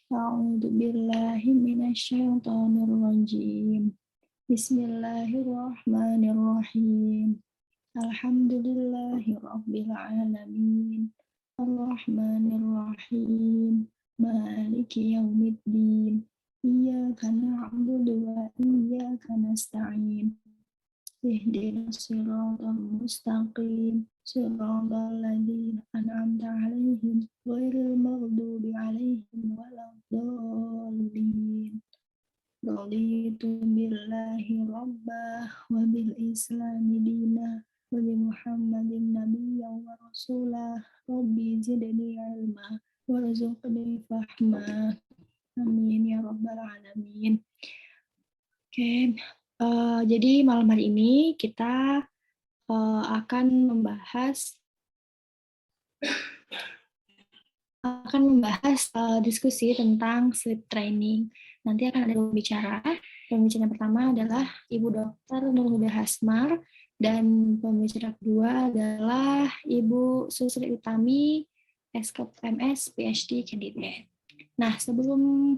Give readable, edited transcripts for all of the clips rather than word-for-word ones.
A'udzu billahi minasyaitonir rajim. Bismillahirrahmanirrahim. Alhamdulillahi rabbil alamin. Arrahmanir rahim. Maliki yaumiddin. Iyyaka na'budu wa iyyaka nasta'in. Ihdinas siratal mustaqim. Siratal ladzina an'amta 'alaihim ghairil maghdubi 'alaihim waladdallin. Raditu billahi rabbah wa bil islami dinah wa bi Muhammadin nabiyyan wa rasulah. Rabbi zidni ilma warzuqni fahma. Amin ya rabbal alamin. Oke, jadi malam hari ini kita akan membahas diskusi tentang sleep training. Nanti akan ada pembicara. Pembicara pertama adalah Ibu Dr. Nurhuda Hasmar dan pembicara kedua adalah Ibu Susri Utami, SKP MS PhD candidate. Nah, sebelum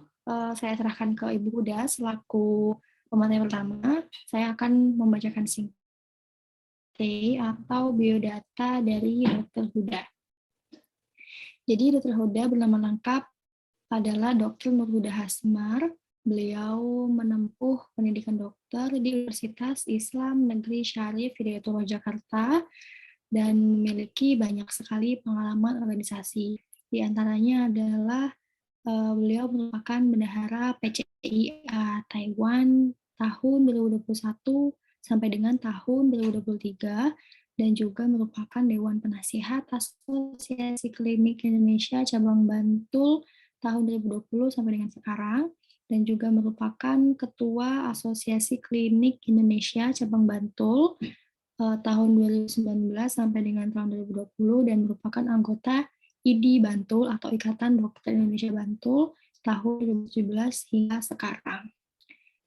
saya serahkan ke Ibu Huda selaku pemateri pertama, saya akan membacakan singkat atau biodata dari Dr. Huda. Jadi Dr. Huda bernama lengkap adalah Dr. Nurhuda Hasmar. Beliau menempuh pendidikan dokter di Universitas Islam Negeri Syarif Hidayatullah Jakarta dan memiliki banyak sekali pengalaman organisasi. Di antaranya adalah beliau merupakan bendahara PCIA Taiwan tahun 2021 sampai dengan tahun 2023 dan juga merupakan Dewan Penasihat Asosiasi Klinik Indonesia Cabang Bantul tahun 2020 sampai dengan sekarang dan juga merupakan Ketua Asosiasi Klinik Indonesia Cabang Bantul tahun 2019 sampai dengan tahun 2020 dan merupakan anggota IDI Bantul atau Ikatan Dokter Indonesia Bantul tahun 2017 hingga sekarang.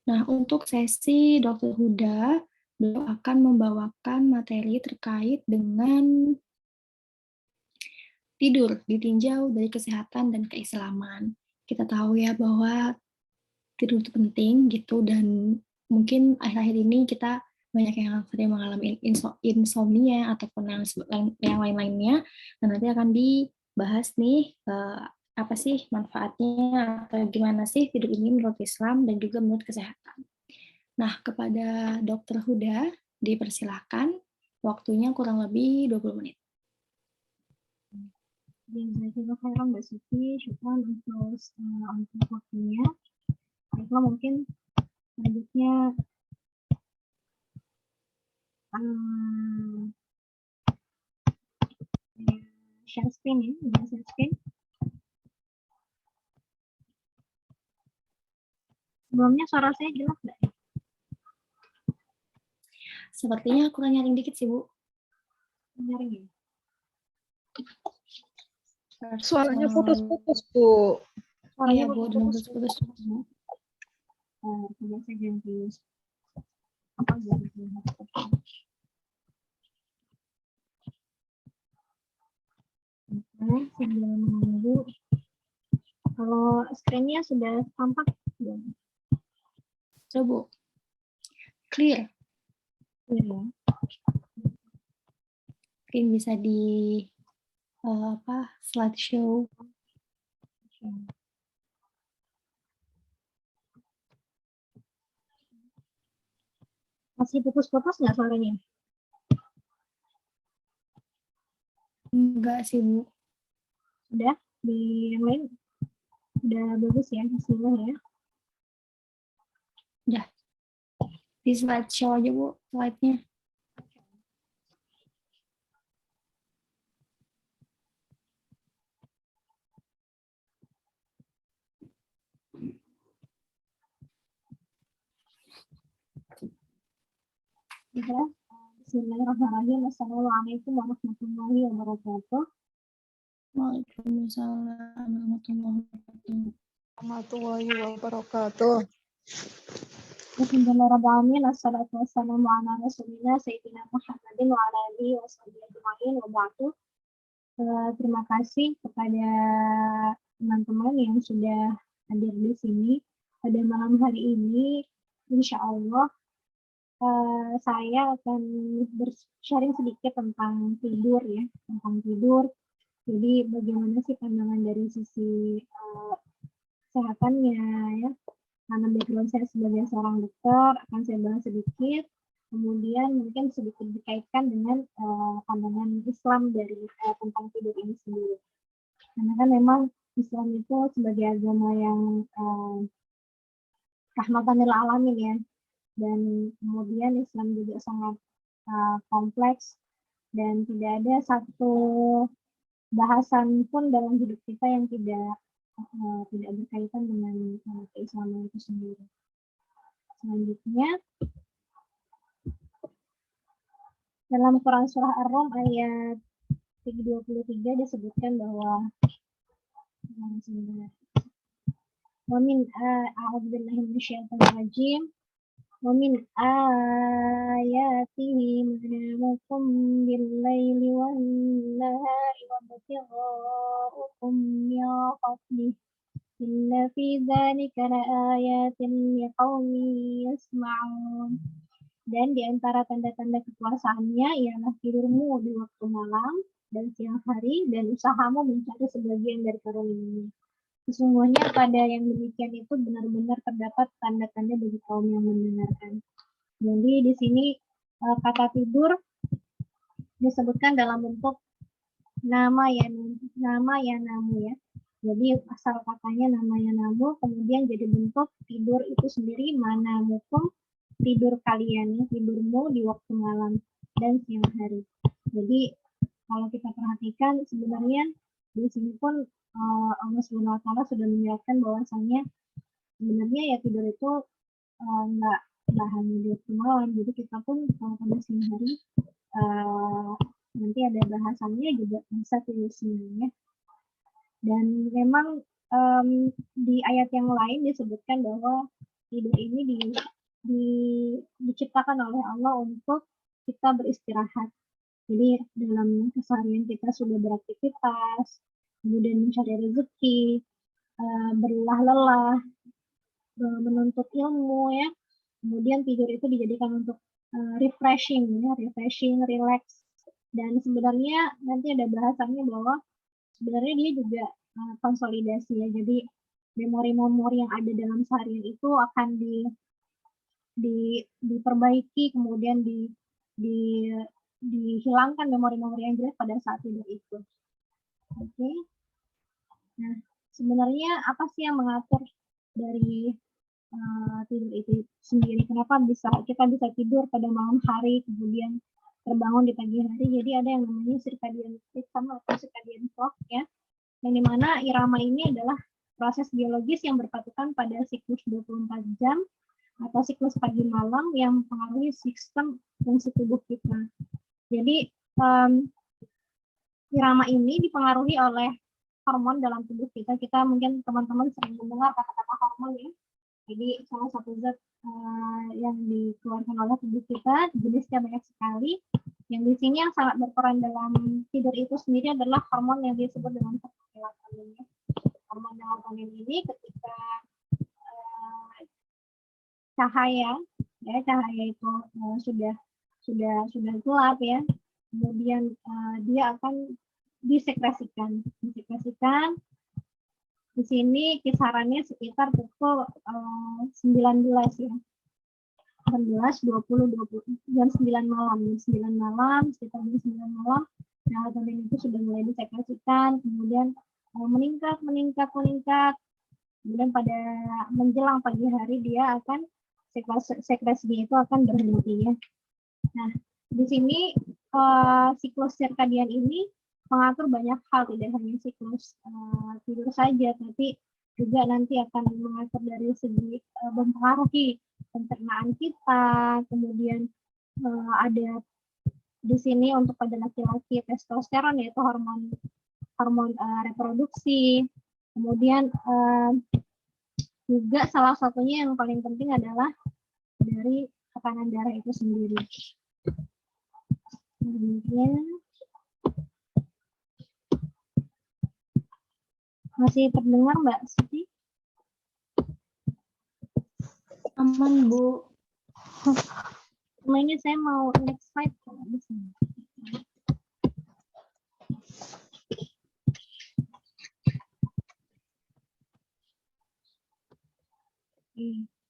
Nah, untuk sesi Dr. Huda, beliau akan membawakan materi terkait dengan tidur ditinjau dari kesehatan dan keislaman. Kita tahu ya bahwa tidur itu penting gitu dan mungkin akhir-akhir ini kita banyak yang sering mengalami insomnia ataupun yang lain-lainnya. Dan nanti akan dibahas nih apa sih manfaatnya atau gimana sih tidur ini menurut Islam dan juga menurut kesehatan. Nah, kepada Dr. Huda dipersilakan, waktunya kurang lebih 20 menit. Jazakallahu khairan Mbak Siti, syukran untuk waktunya. Baiklah, mungkin selanjutnya share screen ya, share screen. Sebelumnya suara saya jelas nggak? Sepertinya kurang nyaring dikit sih, Bu. Nyaring ya? Suaranya putus-putus, Bu. Iya, Bu, putus-putus. Coba saya ganti. Apa ganti? Oke, sambil menunggu. Kalau screen-nya sudah tampak belum? Coba, Bu. Clear. Clear ya. Mungkin bisa di slideshow. Masih putus-putus nggak suaranya? Enggak sih, Bu. Sudah? Di yang lain udah bagus ya hasilnya ya? Udah. Di slideshow aja, Bu, slide-nya. Bismillahirrahmanirrahim. Assalamualaikum warahmatullahi wabarakatuh. Waalaikumsalam Warahmatullahi wabarakatuh. Bismillahirrahmanirrahim. Assalatu wassalamu ala rasulillah Sayyidina Muhammadin wa ala alihi wa sahbihi ajma'in wa ba'du. Terima kasih kepada teman-teman yang sudah hadir di sini pada malam hari ini. Insya Allah saya akan sharing sedikit tentang tidur ya, tentang tidur. Jadi bagaimana sih pandangan dari sisi kesehatannya ya. Karena background saya sebagai seorang dokter akan saya bahas sedikit. Kemudian mungkin sedikit dikaitkan dengan pandangan Islam dari tentang tidur ini sendiri. Karena kan memang Islam itu sebagai agama yang rahmatan lil alamin ya. Dan kemudian Islam juga sangat kompleks dan tidak ada satu bahasan pun dalam hidup kita yang tidak berkaitan dengan keislaman itu sendiri. Selanjutnya, dalam Quran Surah Ar-Rum ayat 23 disebutkan bahwa وَمِنْ أَعُوذُ بِاللَّهِ مِنَ الشَّيْطَانِ الرَّجِيمِ وَمِنْ آيَاتِهِ مَنَامُكُمْ بِاللَّيْلِ وَالنَّهَارِ وَابْتِغَاؤُكُمْ مِنْ فَضْلِهِ إِنَّ فِي ذَلِكَ لَآيَاتٍ لِقَوْمٍ يَسْمَعُونَ. Dan di antara tanda-tanda kekuasaannya ialah tidurmu di waktu malam dan siang hari dan usahamu mencari sebagian dari karunia. Sesungguhnya pada yang demikian itu benar-benar terdapat tanda-tanda bagi kaum yang mendengarkan. Jadi di sini kata tidur disebutkan dalam bentuk nama ya namu ya. Jadi asal katanya nama ya namu, kemudian jadi bentuk tidur itu sendiri manamukum, tidur kalian ya, tidurmu di waktu malam dan siang hari. Jadi kalau kita perhatikan sebenarnya di sini pun Allah SWT sudah menjelaskan bahwasanya sebenarnya ya tidur itu nggak hanya di waktu malam, jadi kita pun kalau pada siang hari nanti ada bahasannya juga bisa tidur siang ya. Dan memang di ayat yang lain disebutkan bahwa tidur ini diciptakan oleh Allah untuk kita beristirahat. Jadi dalam keseharian kita sudah beraktivitas, kemudian mencari rezeki, berlelah-lelah, menuntut ilmu ya. Kemudian tidur itu dijadikan untuk refreshing, relax. Dan sebenarnya nanti ada bahasannya bahwa sebenarnya dia juga konsolidasi ya. Jadi memori-memori yang ada dalam seharian itu akan diperbaiki, kemudian dihilangkan memori-memori yang jelek pada saat tidur itu. Oke. Nah, sebenarnya apa sih yang mengatur dari tidur itu sendiri? Kenapa kita bisa tidur pada malam hari, kemudian terbangun di pagi hari? Jadi ada yang namanya circadian rhythm atau circadian clock ya, yang dimana irama ini adalah proses biologis yang berpatutan pada siklus 24 jam atau siklus pagi malam yang mempengaruhi sistem fungsi tubuh kita. Jadi irama ini dipengaruhi oleh hormon dalam tubuh kita. Kita mungkin teman-teman sering mendengar kata-kata hormon ya. Jadi salah satu zat yang dikeluarkan oleh tubuh kita, jenisnya banyak sekali. Yang di sini yang sangat berperan dalam tidur itu sendiri adalah hormon yang disebut dengan melatonin. Hormon melatonin ini ketika cahaya itu sudah gelap ya, kemudian dia akan disekresikan. Di sini kisarannya sekitar pukul 19 ya. 19, 20, jam 9 malam. Sekitar jam 9 malam, melatonin itu sudah mulai disekresikan, kemudian meningkat. Kemudian pada menjelang pagi hari dia akan sekresinya itu akan berhenti ya. Nah, di sini siklus sirkadian ini mengatur banyak hal, tidak hanya siklus tidur saja, tapi juga nanti akan mengatur dari segi mempengaruhi pencernaan kita. Kemudian ada di sini untuk pada laki-laki testosteron, yaitu hormon reproduksi. Kemudian juga salah satunya yang paling penting adalah dari tekanan darah itu sendiri. Kemudian masih terdengar Mbak Siti? Aman, Bu. Ini saya mau next slide. Kalau bisa.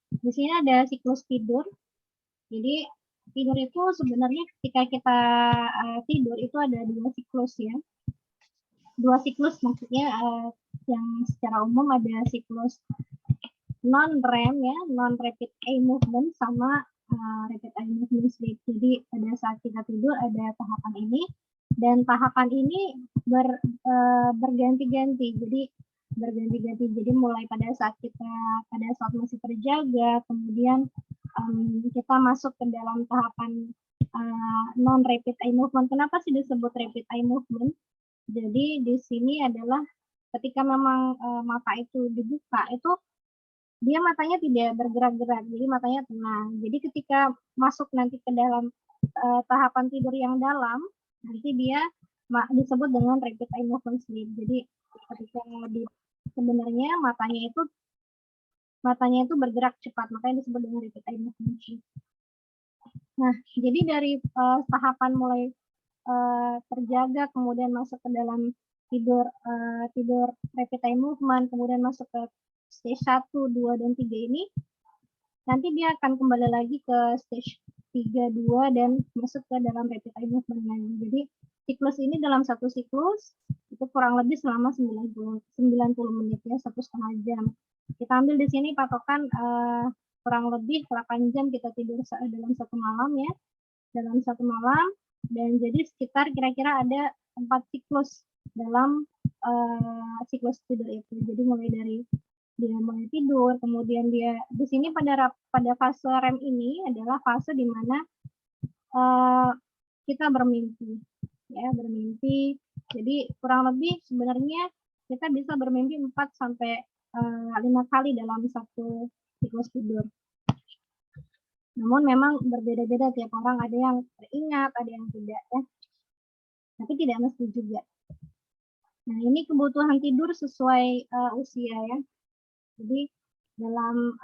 Di sini ada siklus tidur. Jadi tidur itu sebenarnya ketika kita tidur itu ada dua siklus ya. Dua siklus maksudnya yang secara umum ada siklus non-REM ya, non-rapid eye movement sama rapid eye movement sleep. Jadi pada saat kita tidur ada tahapan ini dan tahapan ini berganti-ganti. Jadi berganti-ganti. Jadi mulai pada saat masih terjaga, kemudian kita masuk ke dalam tahapan non-rapid eye movement. Kenapa sih disebut rapid eye movement? Jadi di sini adalah ketika memang mata itu dibuka, itu dia matanya tidak bergerak-gerak, jadi matanya tenang. Jadi ketika masuk nanti ke dalam tahapan tidur yang dalam, nanti dia disebut dengan rapid eye movement sleep. Jadi ketika sebenarnya matanya itu bergerak cepat, makanya disebut dengan rapid eye movement sleep. Nah, jadi dari tahapan mulai terjaga, kemudian masuk ke dalam tidur rapid eye movement, kemudian masuk ke stage 1, 2, dan 3 ini, nanti dia akan kembali lagi ke stage 3, 2, dan masuk ke dalam rapid eye movement lagi. Jadi siklus ini dalam satu siklus itu kurang lebih selama 90 menit ya, 1,5 jam. Kita ambil di sini patokan kurang lebih 8 jam kita tidur dalam satu malam ya, dalam satu malam. Dan jadi sekitar kira-kira ada 4 siklus dalam siklus tidur itu. Jadi mulai dari dia mulai tidur, kemudian dia di sini pada fase REM ini adalah fase di mana kita bermimpi, ya bermimpi. Jadi kurang lebih sebenarnya kita bisa bermimpi 4 sampai 5 kali dalam satu siklus tidur. Namun memang berbeda-beda tiap orang, ada yang teringat, ada yang tidak ya. Tapi tidak mesti juga. Nah, ini kebutuhan tidur sesuai usia ya. Jadi dalam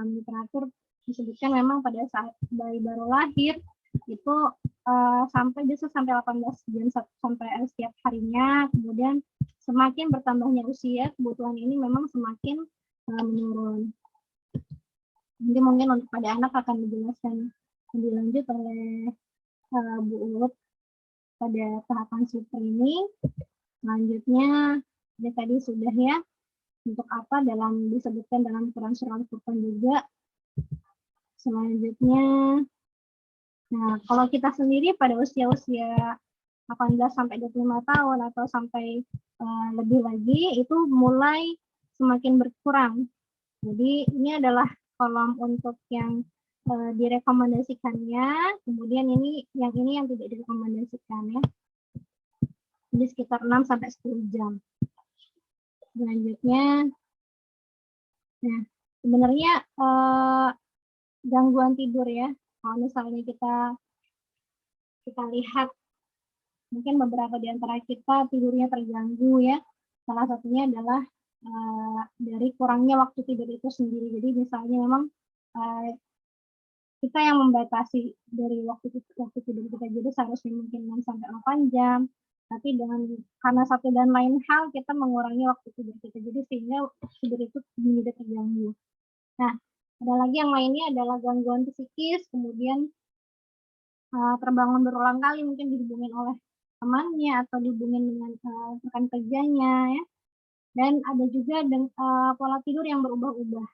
literatur disebutkan memang pada saat bayi baru lahir itu bisa sampai 18 jam sampai setiap harinya. Kemudian semakin bertambahnya usia, kebutuhan ini memang semakin menurun. Nanti mungkin untuk pada anak akan dijelaskan lebih lanjut oleh Bu Ulut pada tahapan super ini. Selanjutnya, ini tadi sudah ya, untuk apa disebutkan dalam Quran Surah Al-Furqan juga. Selanjutnya, nah kalau kita sendiri pada usia-usia 18 sampai 25 tahun atau sampai lebih lagi, itu mulai semakin berkurang. Jadi ini adalah kolom untuk yang direkomendasikannya, kemudian ini yang tidak direkomendasikan ya. Jadi sekitar 6 sampai 10 jam. Selanjutnya, nah sebenarnya gangguan tidur ya, kalau misalnya kita lihat mungkin beberapa di antara kita tidurnya terganggu ya. Salah satunya adalah dari kurangnya waktu tidur itu sendiri. Jadi misalnya memang kita yang membatasi dari waktu tidur kita, jadi seharusnya mungkin 6 sampai 8 jam. Tapi karena satu dan lain hal kita mengurangi waktu tidur kita, jadi sehingga tidur itu menjadi terganggu. Nah, ada lagi yang lainnya adalah gangguan psikis, kemudian terbangun berulang kali, mungkin dihubungin oleh temannya atau dihubungin dengan rekan kerjanya ya. Dan ada juga pola tidur yang berubah-ubah.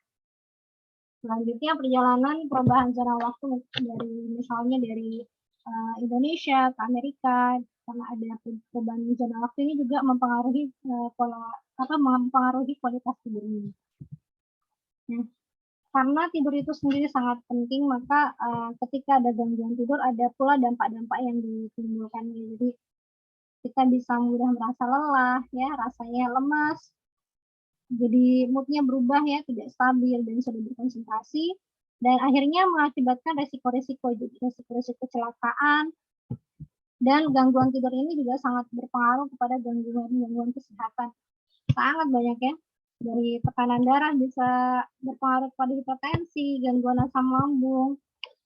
Selanjutnya perjalanan perubahan zona waktu misalnya dari Indonesia ke Amerika, karena ada perubahan zona waktu ini juga mempengaruhi mempengaruhi kualitas tidurnya. Nah, karena tidur itu sendiri sangat penting, maka ketika ada gangguan tidur ada pula dampak-dampak yang ditimbulkan. Jadi kita bisa mudah merasa lelah, ya, rasanya lemas, jadi moodnya berubah ya, tidak stabil dan sulit berkonsentrasi, dan akhirnya mengakibatkan resiko-resiko kecelakaan. Dan gangguan tidur ini juga sangat berpengaruh kepada gangguan kesehatan. Sangat banyak ya. Dari tekanan darah bisa berpengaruh pada hipertensi, gangguan asam lambung,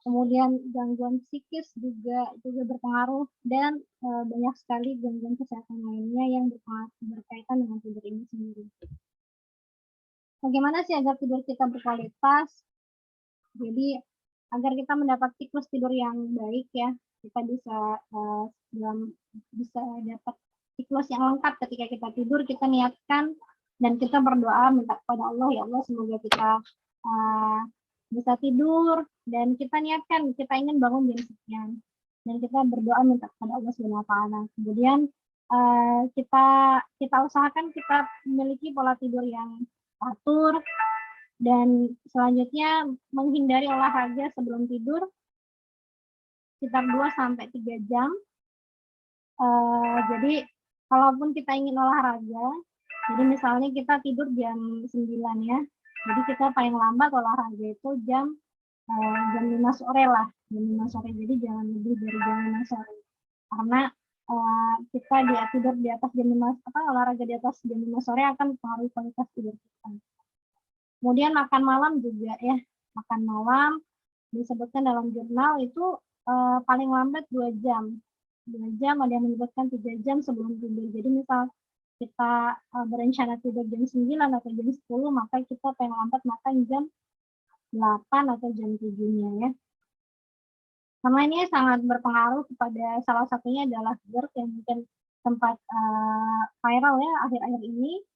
kemudian gangguan psikis juga berpengaruh, dan banyak sekali gangguan kesehatan lainnya yang berkaitan dengan tidur ini sendiri. Bagaimana sih agar tidur kita berkualitas? Jadi agar kita mendapat siklus tidur yang baik ya, kita bisa dapat siklus yang lengkap ketika kita tidur, kita niatkan dan kita berdoa minta kepada Allah, ya Allah semoga kita bisa tidur, dan kita niatkan kita ingin bangun jam sekian, dan kita berdoa minta kepada Allah Subhanahu wa taala. Kemudian kita usahakan kita memiliki pola tidur yang teratur, dan selanjutnya menghindari olahraga sebelum tidur sekitar 2-3 jam. Jadi kalaupun kita ingin olahraga, jadi misalnya kita tidur jam 9 ya, jadi kita paling lambat olahraga itu jam 5 sore lah, jam 5 sore, jadi jangan lebih dari jam 5 sore, karena kita tidur di atas jam 5, olahraga di atas jam 5 sore akan mempengaruhi kualitas tidur kita. Kemudian makan malam juga ya, makan malam disebutkan dalam jurnal itu paling lambat 2 jam. 2 jam, ada yang menyebutkan 3 jam sebelum tidur. Jadi misal kita berencana tidur jam 9 atau jam 10, maka kita paling lambat makan jam 8 atau jam 7-nya ya. Karena ini sangat berpengaruh kepada, salah satunya adalah GERD yang mungkin sempat viral ya akhir-akhir ini.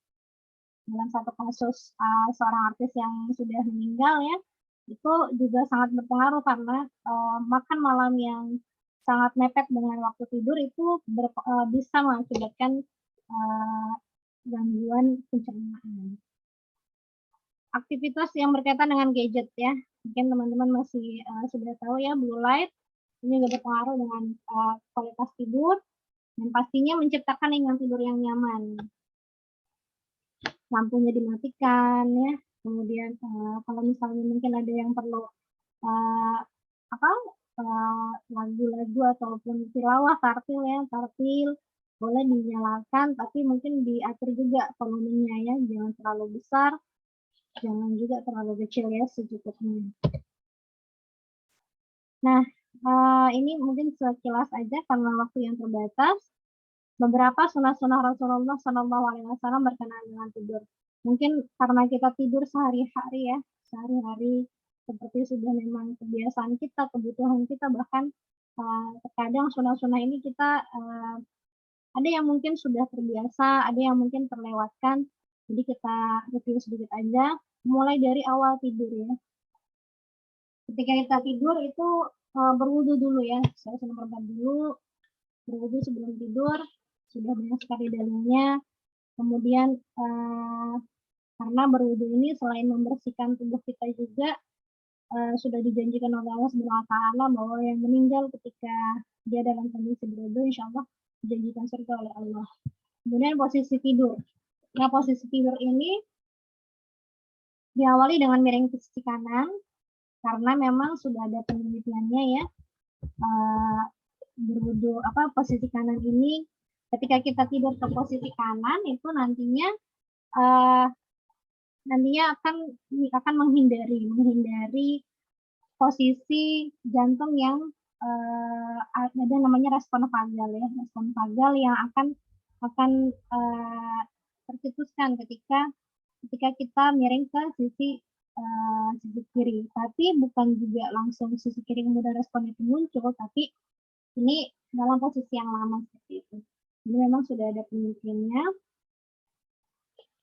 Dalam satu kasus seorang artis yang sudah meninggal ya, itu juga sangat berpengaruh karena makan malam yang sangat mepet dengan waktu tidur itu bisa mengakibatkan gangguan pencernaan. Aktivitas yang berkaitan dengan gadget ya, mungkin teman-teman masih sudah tahu ya, blue light ini juga berpengaruh dengan kualitas tidur, dan pastinya menciptakan lingkungan tidur yang nyaman. Lampunya dimatikan ya, kemudian kalau misalnya mungkin ada yang perlu lagu-lagu ataupun tilawah, tartil boleh dinyalakan, tapi mungkin diatur juga volumenya ya, jangan terlalu besar, jangan juga terlalu kecil ya, secukupnya. Nah, ini mungkin sekilas aja karena waktu yang terbatas. Beberapa sunah-sunah Rasulullah SAW berkenaan dengan tidur. Mungkin karena kita tidur sehari-hari ya, sehari-hari seperti sudah memang kebiasaan kita, kebutuhan kita, bahkan terkadang sunah-sunah ini kita ada yang mungkin sudah terbiasa, ada yang mungkin terlewatkan. Jadi kita review sedikit aja, mulai dari awal tidur ya. Ketika kita tidur itu berwudu dulu ya, saya nomor 4 dulu, berwudu sebelum tidur. Sudah banyak sekali dalilnya. Kemudian karena berwudu ini selain membersihkan tubuh kita juga sudah dijanjikan oleh Allah Subhanahu wa taala bahwa yang meninggal ketika dia dalam kondisi berwudu insyaallah dijanjikan surga oleh Allah. Kemudian posisi tidur. Nah, posisi tidur ini diawali dengan miring ke sisi kanan karena memang sudah ada penelitiannya ya. Berwudu posisi kanan ini, ketika kita tidur ke posisi kanan itu nantinya akan menghindari posisi jantung yang ada namanya respon vagal ya, respon vagal yang akan tercetuskan ketika kita miring ke sisi kiri. Tapi bukan juga langsung sisi kiri kemudian respon itu muncul, tapi ini dalam posisi yang lama seperti itu. Jadi memang sudah ada penelitiannya.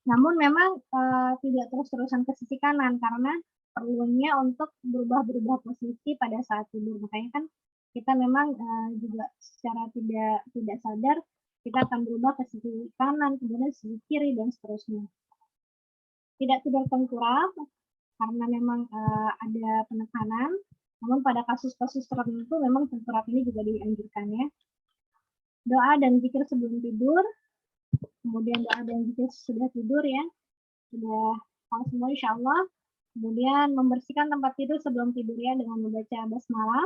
Namun memang tidak terus-terusan ke sisi kanan karena perlunya untuk berubah-berubah posisi pada saat tidur. Makanya kan kita memang juga secara tidak sadar kita akan berubah ke sisi kanan, kemudian sisi kiri dan seterusnya. Tidak tidur tengkurap karena memang ada penekanan. Namun pada kasus-kasus tertentu memang tengkurap ini juga dianjurkan ya. Doa dan zikir sebelum tidur, kemudian doa dan zikir sudah tidur ya, sudah tahu semua insya Allah. Kemudian membersihkan tempat tidur sebelum tidur ya dengan membaca basmalah.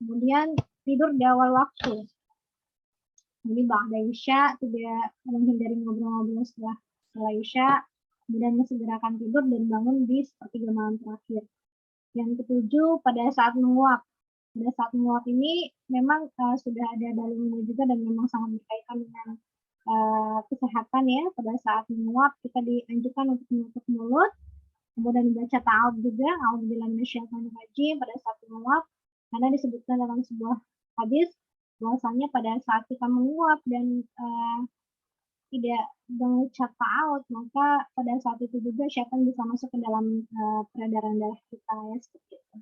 Kemudian tidur di awal waktu. Jadi ba'da isya, tidak menghindari ngobrol-ngobrol setelah isya. kemudian mensegerakan tidur dan bangun di sepertiga malam terakhir. Yang ketujuh, pada saat menguap. Pada saat menguap ini memang sudah ada dalilnya juga dan memang sangat berkaitan dengan kesehatan ya. Pada saat menguap kita dianjurkan untuk menutup mulut, kemudian membaca ta'awudz juga, a'udzubillahi minasyaitonir rajim pada saat menguap, karena disebutkan dalam sebuah hadis bahwasanya pada saat kita menguap dan tidak mengucap ta'awudz, maka pada saat itu juga syaitan bisa masuk ke dalam peredaran darah kita ya, seperti itu.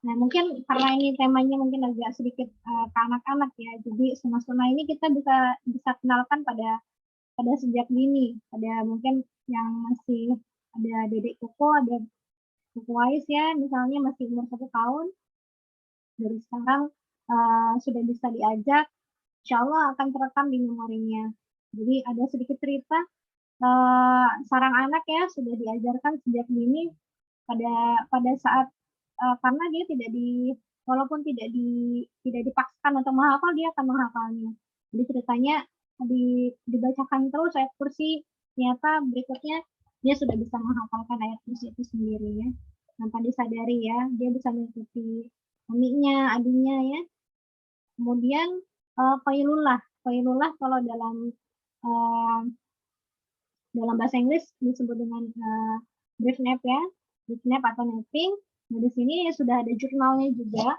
Nah, mungkin karena ini temanya mungkin agak sedikit ke anak-anak ya, jadi sunah-sunah ini kita bisa kenalkan pada sejak dini, pada mungkin yang masih ada dedek koko, ada koko Ais ya, misalnya masih umur 1 tahun, dari sekarang sudah bisa diajak, insya Allah akan terekam di memorinya. Jadi ada sedikit cerita, sarang anak ya sudah diajarkan sejak dini pada saat karena dia walaupun tidak dipaksakan untuk menghafal, dia akan menghafalnya. Jadi ceritanya dibacakan terus ayat kursi, ternyata berikutnya dia sudah bisa menghafalkan ayat kursi itu sendiri ya. Tanpa disadari ya, dia bisa mengikuti maminya, adiknya ya. Kemudian qailullah kalau dalam bahasa Inggris disebut dengan brief nap ya, brief nap atau napping. Nah, di sini sudah ada jurnalnya juga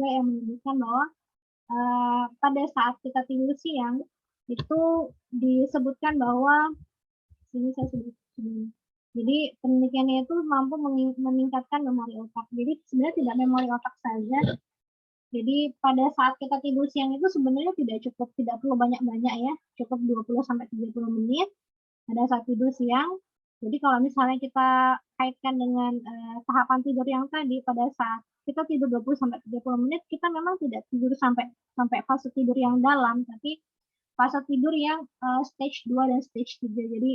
yang menyebutkan bahwa pada saat kita tidur siang itu disebutkan bahwa sini saya sudah jadi penelitiannya itu mampu meningkatkan memori otak. Jadi sebenarnya tidak memori otak saja. Jadi pada saat kita tidur siang itu sebenarnya tidak perlu banyak-banyak ya, cukup 20-30 menit pada saat tidur siang. Jadi kalau misalnya kita kaitkan dengan tahapan tidur yang tadi, pada saat kita tidur 20-30 menit, kita memang tidak tidur sampai fase tidur yang dalam, tapi fase tidur yang stage 2 dan stage 3. Jadi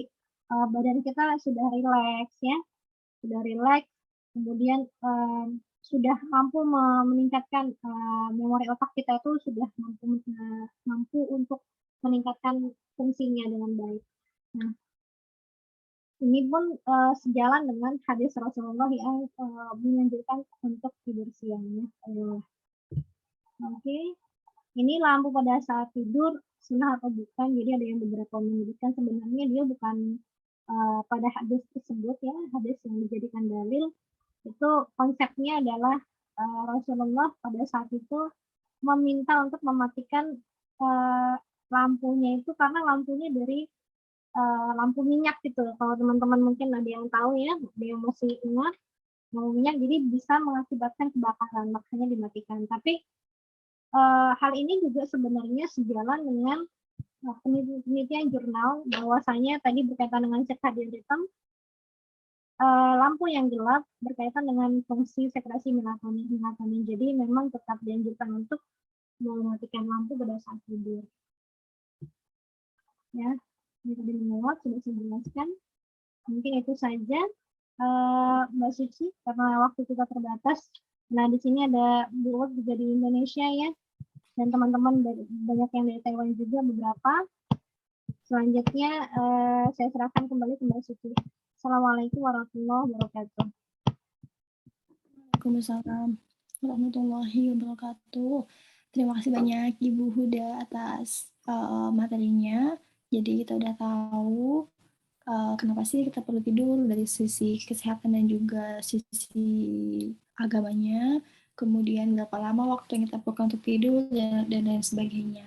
badan kita sudah rileks ya, kemudian sudah mampu meningkatkan memori otak kita itu sudah mampu untuk meningkatkan fungsinya dengan baik. Nah, ini pun sejalan dengan hadis Rasulullah yang menganjurkan untuk tidur siangnya. Oke, ini lampu pada saat tidur sunnah atau bukan? Jadi ada yang beberapa menyebutkan sebenarnya dia bukan pada hadis tersebut ya, hadis yang dijadikan dalil itu konsepnya adalah Rasulullah pada saat itu meminta untuk mematikan lampunya itu karena lampunya dari lampu minyak gitu. Kalau teman-teman mungkin ada yang tahu ya, ada yang masih ingat, lampu minyak jadi bisa mengakibatkan kebakaran, makanya dimatikan. Tapi hal ini juga sebenarnya sejalan dengan penelitian jurnal bahwasanya tadi berkaitan dengan circadian rhythm, lampu yang gelap berkaitan dengan fungsi sekresi melatonin. Jadi memang tetap dianjurkan untuk mematikan lampu pada saat tidur. Ya, ini tadi menguap sudah saya jelaskan. Mungkin itu saja Mbak Suci karena waktu kita terbatas. Nah, di sini ada Bu juga di Indonesia ya. Dan teman-teman banyak yang dari Taiwan juga beberapa. Selanjutnya saya serahkan kembali ke Mbak Suci. Assalamualaikum warahmatullahi wabarakatuh. Waalaikumsalam warahmatullahi wabarakatuh. Terima kasih banyak Ibu Huda atas materinya. Jadi kita udah tahu kenapa sih kita perlu tidur dari sisi kesehatan dan juga sisi agamanya. Kemudian berapa lama waktu yang kita perlukan untuk tidur dan lain sebagainya.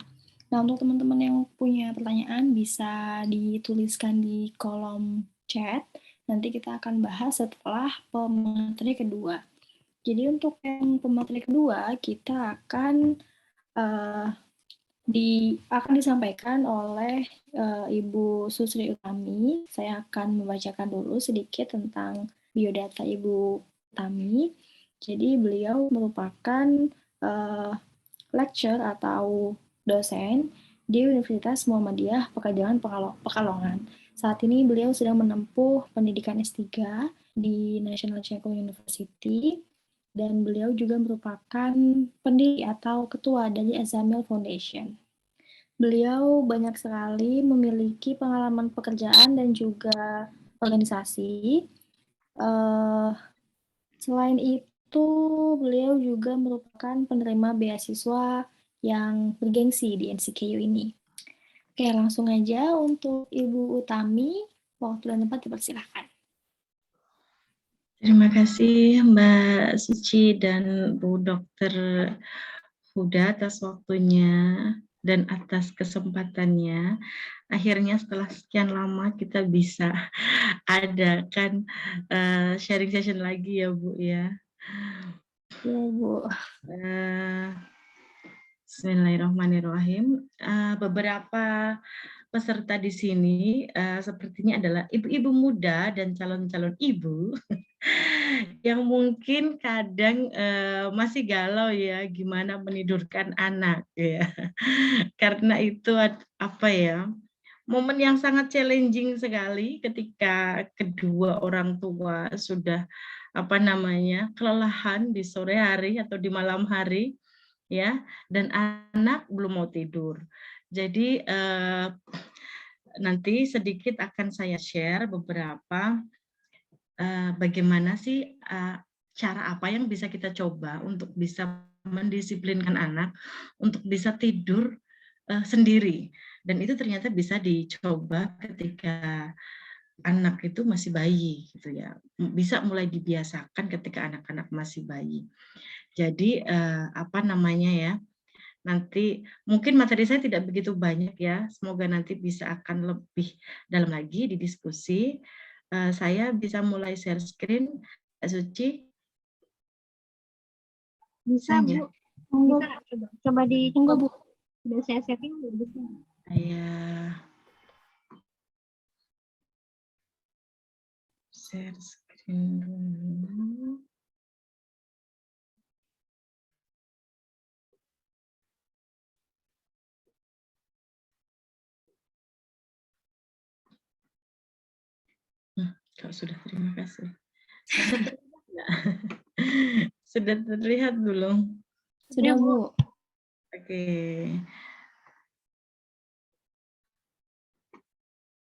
Nah, untuk teman-teman yang punya pertanyaan bisa dituliskan di kolom chat. Nanti kita akan bahas setelah pemateri kedua. Jadi untuk yang pemateri kedua, kita akan disampaikan oleh Ibu Susri Utami. Saya akan membacakan dulu sedikit tentang biodata Ibu Utami. Jadi beliau merupakan lecturer atau dosen di Universitas Muhammadiyah Pekalongan. Saat ini beliau sedang menempuh pendidikan S3 di National Ceko University dan beliau juga merupakan pendiri atau ketua dari Azamil Foundation. Beliau banyak sekali memiliki pengalaman pekerjaan dan juga organisasi. Selain itu, beliau juga merupakan penerima beasiswa yang bergengsi di NCKU ini. Oke, langsung aja untuk Ibu Utami, waktu dan tempat dipersilahkan. Terima kasih Mbak Suci dan Bu Dokter Huda atas waktunya dan atas kesempatannya. Akhirnya setelah sekian lama kita bisa adakan sharing session lagi ya Bu ya. Ya Bu. Bismillahirrahmanirrahim. Beberapa peserta di sini sepertinya adalah ibu-ibu muda dan calon-calon ibu yang mungkin kadang masih galau ya gimana menidurkan anak ya. Karena itu apa ya? Momen yang sangat challenging sekali ketika kedua orang tua sudah kelelahan di sore hari atau di malam hari ya, dan anak belum mau tidur. Jadi nanti sedikit akan saya share beberapa bagaimana sih cara apa yang bisa kita coba untuk bisa mendisiplinkan anak untuk bisa tidur sendiri, dan itu ternyata bisa dicoba ketika anak itu masih bayi gitu ya, bisa mulai dibiasakan ketika anak-anak masih bayi. Jadi nanti mungkin materi saya tidak begitu banyak ya, semoga nanti bisa akan lebih dalam lagi di diskusi. Saya bisa mulai share screen, Mbak Suci? Bisa Bu, coba di Bu. Udah saya setting bisa. Saya share screen dulu. Kalau sudah, terima kasih. Sudah terlihat belum? Sudah Bu. Oke.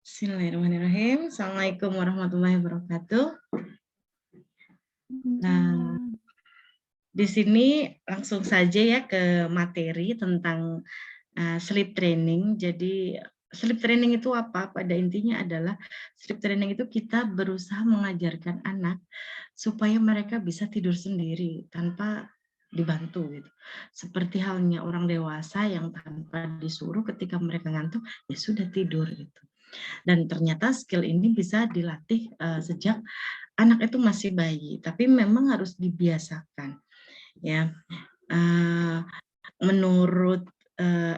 Bismillahirrahmanirrahim. Assalamualaikum warahmatullahi wabarakatuh. Nah, di sini langsung saja ya ke materi tentang sleep training. Jadi sleep training itu apa? Pada intinya adalah sleep training itu kita berusaha mengajarkan anak supaya mereka bisa tidur sendiri tanpa dibantu gitu. Seperti halnya orang dewasa yang tanpa disuruh ketika mereka ngantuk ya sudah tidur gitu. Dan ternyata skill ini bisa dilatih sejak anak itu masih bayi, tapi memang harus dibiasakan ya. Menurut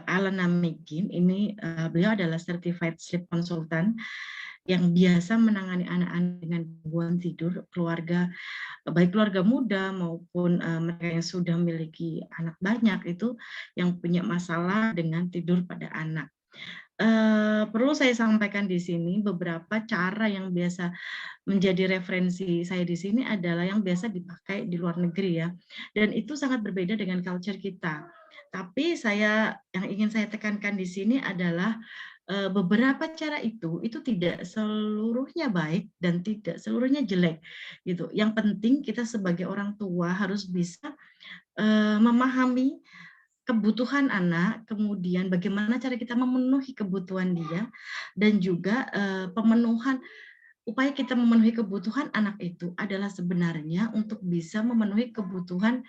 Alan Namegin, ini beliau adalah certified sleep consultant yang biasa menangani anak-anak dengan gangguan tidur, baik keluarga muda maupun mereka yang sudah memiliki anak banyak itu yang punya masalah dengan tidur pada anak. Perlu saya sampaikan di sini beberapa cara yang biasa menjadi referensi saya di sini adalah yang biasa dipakai di luar negeri ya, dan itu sangat berbeda dengan culture kita. Tapi yang ingin saya tekankan di sini adalah beberapa cara itu tidak seluruhnya baik dan tidak seluruhnya jelek gitu. Yang penting kita sebagai orang tua harus bisa memahami kebutuhan anak, kemudian bagaimana cara kita memenuhi kebutuhan dia, dan juga upaya kita memenuhi kebutuhan anak itu adalah sebenarnya untuk bisa memenuhi kebutuhan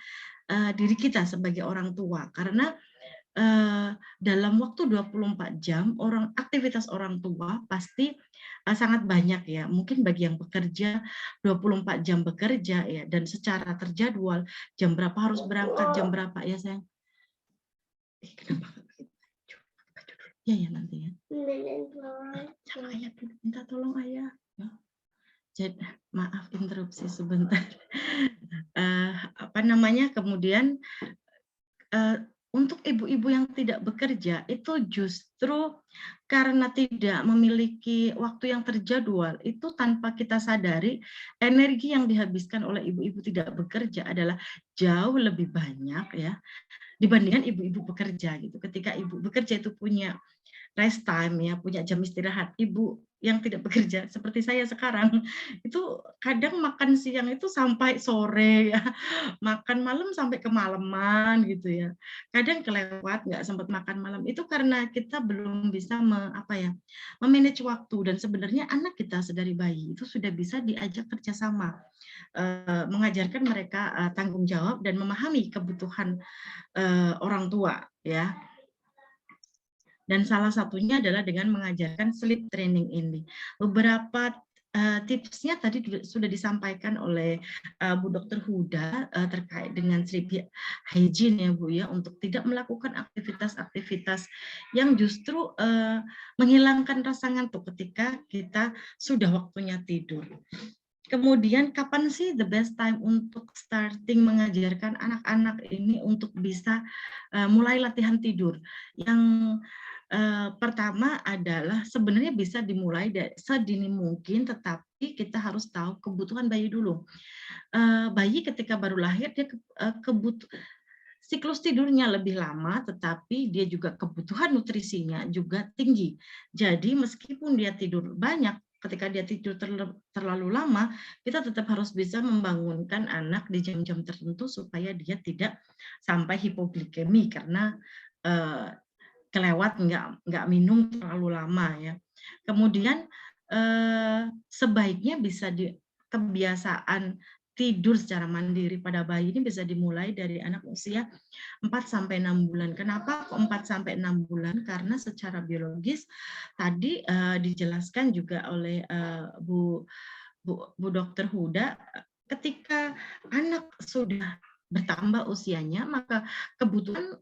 diri kita sebagai orang tua. Karena dalam waktu 24 jam aktivitas orang tua pasti sangat banyak ya. Mungkin bagi yang bekerja 24 jam bekerja ya, dan secara terjadwal jam berapa harus berangkat, jam berapa ya sayang. Kenapa begitu? Ya nanti ya. Sama ayah, minta tolong ayah. Ya. Jadi, maaf interupsi sebentar. Kemudian untuk ibu-ibu yang tidak bekerja itu justru karena tidak memiliki waktu yang terjadwal, itu tanpa kita sadari, energi yang dihabiskan oleh ibu-ibu tidak bekerja adalah jauh lebih banyak ya dibandingkan ibu-ibu bekerja gitu. Ketika ibu bekerja itu punya rest time ya, punya jam istirahat. Ibu yang tidak bekerja seperti saya sekarang itu kadang makan siang itu sampai sore ya, makan malam sampai kemalaman gitu ya. Kadang kelewat nggak sempat makan malam itu karena kita belum bisa memanage waktu, dan sebenarnya anak kita sedari bayi itu sudah bisa diajak kerjasama, mengajarkan mereka tanggung jawab dan memahami kebutuhan orang tua ya. Dan salah satunya adalah dengan mengajarkan sleep training ini. Beberapa tipsnya tadi sudah disampaikan oleh Bu Dr. Huda terkait dengan sleep hygiene ya Bu ya, untuk tidak melakukan aktivitas-aktivitas yang justru menghilangkan rasa ngantuk ketika kita sudah waktunya tidur. Kemudian kapan sih the best time untuk starting mengajarkan anak-anak ini untuk bisa mulai latihan tidur? Yang pertama adalah sebenarnya bisa dimulai dari sedini mungkin, tetapi kita harus tahu kebutuhan bayi dulu. Bayi ketika baru lahir dia siklus tidurnya lebih lama, tetapi dia juga kebutuhan nutrisinya juga tinggi. Jadi meskipun dia tidur banyak, ketika dia tidur terlalu lama, kita tetap harus bisa membangunkan anak di jam-jam tertentu supaya dia tidak sampai hipoglikemi karena kelewat nggak minum terlalu lama ya. Kemudian sebaiknya bisa kebiasaan tidur secara mandiri pada bayi ini bisa dimulai dari anak usia 4-6 bulan. Kenapa kok 4-6 bulan? Karena secara biologis tadi dijelaskan juga oleh Bu Dr. Huda, ketika anak sudah bertambah usianya, maka kebutuhan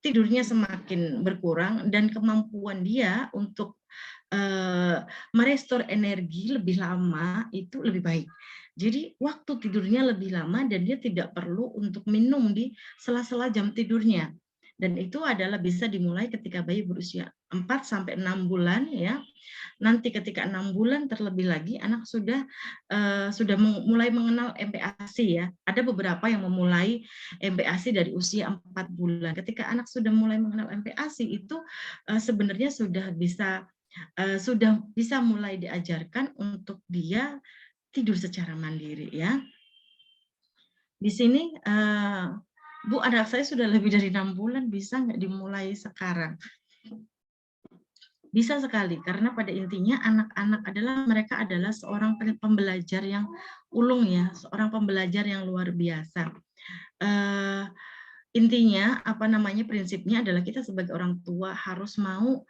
tidurnya semakin berkurang dan kemampuan dia untuk merestore energi lebih lama itu lebih baik. Jadi waktu tidurnya lebih lama dan dia tidak perlu untuk minum di sela-sela jam tidurnya. Dan itu adalah bisa dimulai ketika bayi berusia 4-6 bulan ya. Nanti ketika 6 bulan terlebih lagi anak sudah mulai mengenal MPASI ya. Ada beberapa yang memulai MPASI dari usia 4 bulan. Ketika anak sudah mulai mengenal MPASI itu sebenarnya sudah bisa mulai diajarkan untuk dia tidur secara mandiri ya. Di sini Bu, anak saya sudah lebih dari 6 bulan, bisa nggak dimulai sekarang? Bisa sekali, karena pada intinya anak-anak mereka adalah seorang pembelajar yang ulung ya, seorang pembelajar yang luar biasa. Intinya prinsipnya adalah kita sebagai orang tua harus mau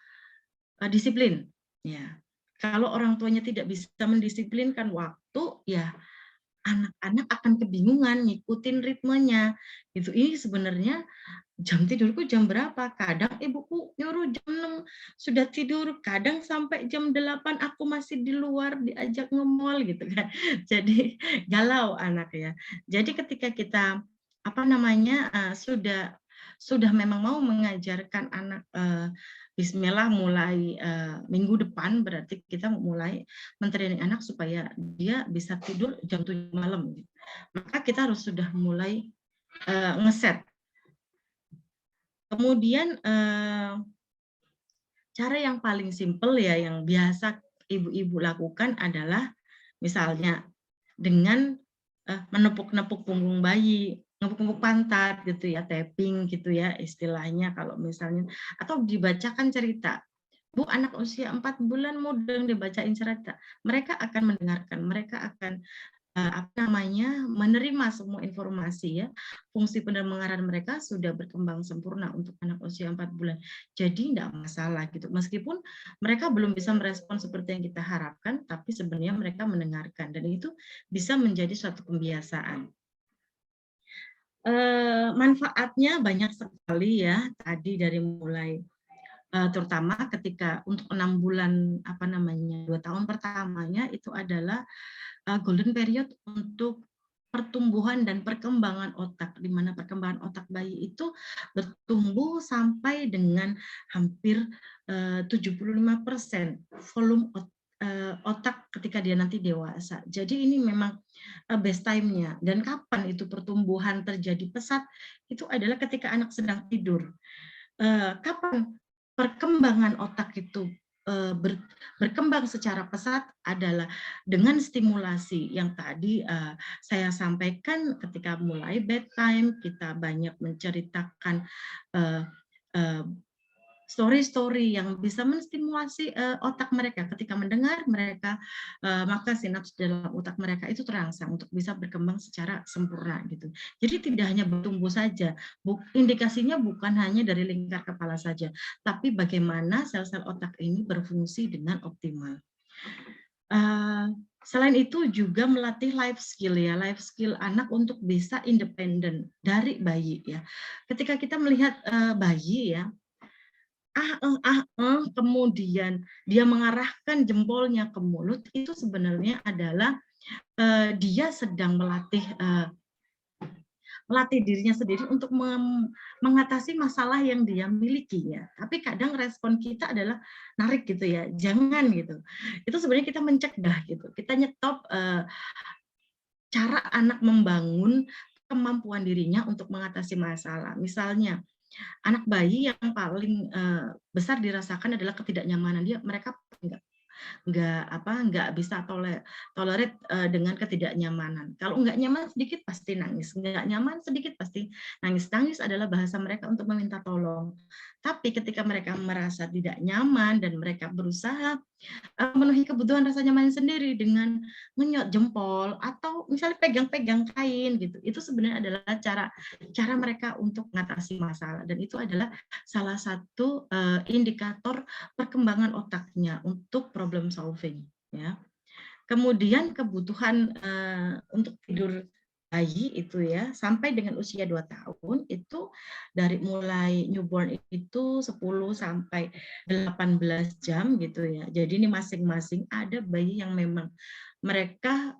disiplin ya. Kalau orang tuanya tidak bisa mendisiplinkan waktu ya, anak-anak akan kebingungan ngikutin ritmenya gitu. Ini sebenarnya jam tidurku jam berapa? Kadang ibuku nyuruh jam 6 sudah tidur, kadang sampai jam 8 aku masih di luar diajak nge-mall gitu kan. Jadi galau anak ya. Jadi ketika kita sudah memang mau mengajarkan anak Bismillah mulai minggu depan, berarti kita mulai mentraining anak supaya dia bisa tidur jam 7 malam. Maka kita harus sudah mulai ngeset. Kemudian cara yang paling simpel ya yang biasa ibu-ibu lakukan adalah misalnya dengan menepuk-nepuk punggung bayi, nepuk-nepuk pantat gitu ya, tapping gitu ya istilahnya kalau misalnya, atau dibacakan cerita. Bu, anak usia 4 bulan mau dibacain cerita, mereka akan mendengarkan, mereka akan menerima semua informasi ya. Fungsi pendengaran mereka sudah berkembang sempurna untuk anak usia 4 bulan. Jadi tidak masalah gitu. Meskipun mereka belum bisa merespon seperti yang kita harapkan, tapi sebenarnya mereka mendengarkan dan itu bisa menjadi suatu kebiasaan. Manfaatnya banyak sekali ya. Tadi dari mulai terutama ketika untuk 6 bulan 2 tahun pertamanya itu adalah golden period untuk pertumbuhan dan perkembangan otak, di mana perkembangan otak bayi itu bertumbuh sampai dengan hampir 75% volume otak ketika dia nanti dewasa. Jadi ini memang best time-nya. Dan kapan itu pertumbuhan terjadi pesat? Itu adalah ketika anak sedang tidur. Kapan perkembangan otak itu berkembang secara pesat adalah dengan stimulasi yang tadi saya sampaikan. Ketika mulai bedtime, kita banyak menceritakan story-story yang bisa menstimulasi otak mereka. Ketika mendengar mereka, maka sinaps dalam otak mereka itu terangsang untuk bisa berkembang secara sempurna gitu. Jadi tidak hanya bertumbuh saja, indikasinya bukan hanya dari lingkar kepala saja, tapi bagaimana sel-sel otak ini berfungsi dengan optimal. Selain itu juga melatih life skill ya, life skill anak untuk bisa independen dari bayi ya. Ketika kita melihat bayi ya, kemudian dia mengarahkan jempolnya ke mulut, itu sebenarnya adalah dia sedang melatih dirinya sendiri untuk mengatasi masalah yang dia miliki ya. Tapi kadang respon kita adalah narik gitu ya, jangan gitu. Itu sebenarnya kita mencegah gitu. Kita nyetop cara anak membangun kemampuan dirinya untuk mengatasi masalah. Misalnya anak bayi yang paling besar dirasakan adalah ketidaknyamanan. Mereka nggak bisa tolerate dengan ketidaknyamanan. Kalau nggak nyaman sedikit pasti nangis, nggak nyaman sedikit pasti nangis. Nangis adalah bahasa mereka untuk meminta tolong. Tapi ketika mereka merasa tidak nyaman dan mereka berusaha memenuhi kebutuhan rasa nyaman sendiri dengan menyot jempol atau misalnya pegang-pegang kain gitu, itu sebenarnya adalah cara mereka untuk mengatasi masalah, dan itu adalah salah satu indikator perkembangan otaknya untuk problem solving ya. Kemudian kebutuhan untuk tidur bayi itu ya sampai dengan usia 2 tahun itu dari mulai newborn itu 10 sampai 18 jam gitu ya. Jadi ini masing-masing ada bayi yang memang mereka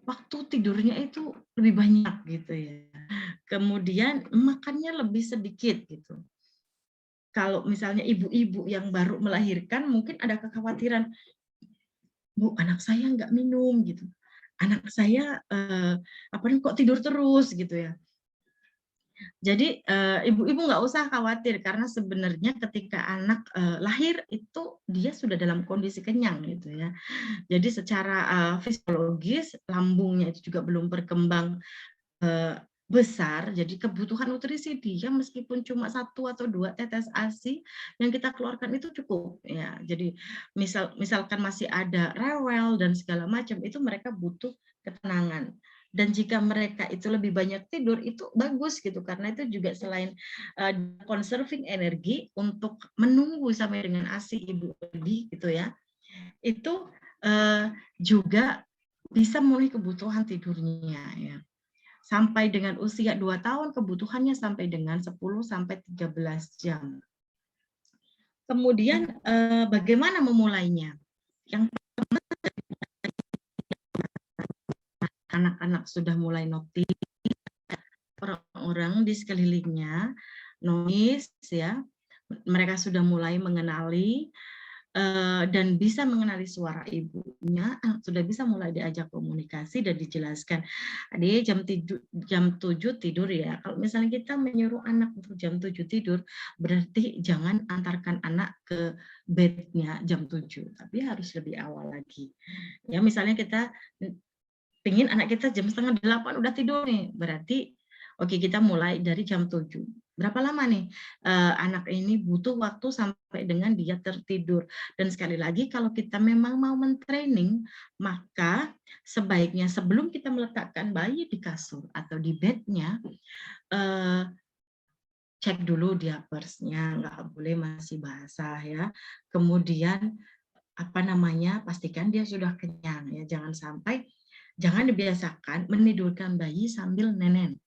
waktu tidurnya itu lebih banyak gitu ya. Kemudian makannya lebih sedikit gitu. Kalau misalnya ibu-ibu yang baru melahirkan mungkin ada kekhawatiran, Bu, anak saya nggak minum gitu. Anak saya kok tidur terus gitu ya. Jadi ibu-ibu nggak usah khawatir karena sebenarnya ketika anak lahir itu dia sudah dalam kondisi kenyang gitu ya. Jadi secara fisiologis lambungnya itu juga belum berkembang besar, jadi kebutuhan nutrisi dia meskipun cuma 1 atau 2 tetes ASI yang kita keluarkan itu cukup ya. Jadi misalkan masih ada rewel dan segala macam, itu mereka butuh ketenangan. Dan jika mereka itu lebih banyak tidur itu bagus gitu, karena itu juga selain conserving energi untuk menunggu sampai dengan ASI ibu lebih gitu ya, itu juga bisa memenuhi kebutuhan tidurnya ya. Sampai dengan usia 2 tahun kebutuhannya sampai dengan 10 sampai 13 jam. Kemudian bagaimana memulainya? Yang pertama, anak-anak sudah mulai notice orang-orang di sekelilingnya noise ya. Mereka sudah mulai mengenali dan bisa mengenali suara ibunya, sudah bisa mulai diajak komunikasi dan dijelaskan. Adik jam 7 tidur ya. Kalau misalnya kita menyuruh anak untuk jam 7 tidur, berarti jangan antarkan anak ke bednya jam 7, tapi harus lebih awal lagi. Ya, misalnya kita pingin anak kita jam 7:30 udah tidur nih, berarti oke, kita mulai dari jam 7. Berapa lama nih anak ini butuh waktu sampai dengan dia tertidur. Dan sekali lagi kalau kita memang mau mentraining, maka sebaiknya sebelum kita meletakkan bayi di kasur atau di bednya, cek dulu diapersnya, nggak boleh masih basah ya. Kemudian pastikan dia sudah kenyang ya. Jangan dibiasakan menidurkan bayi sambil nenen.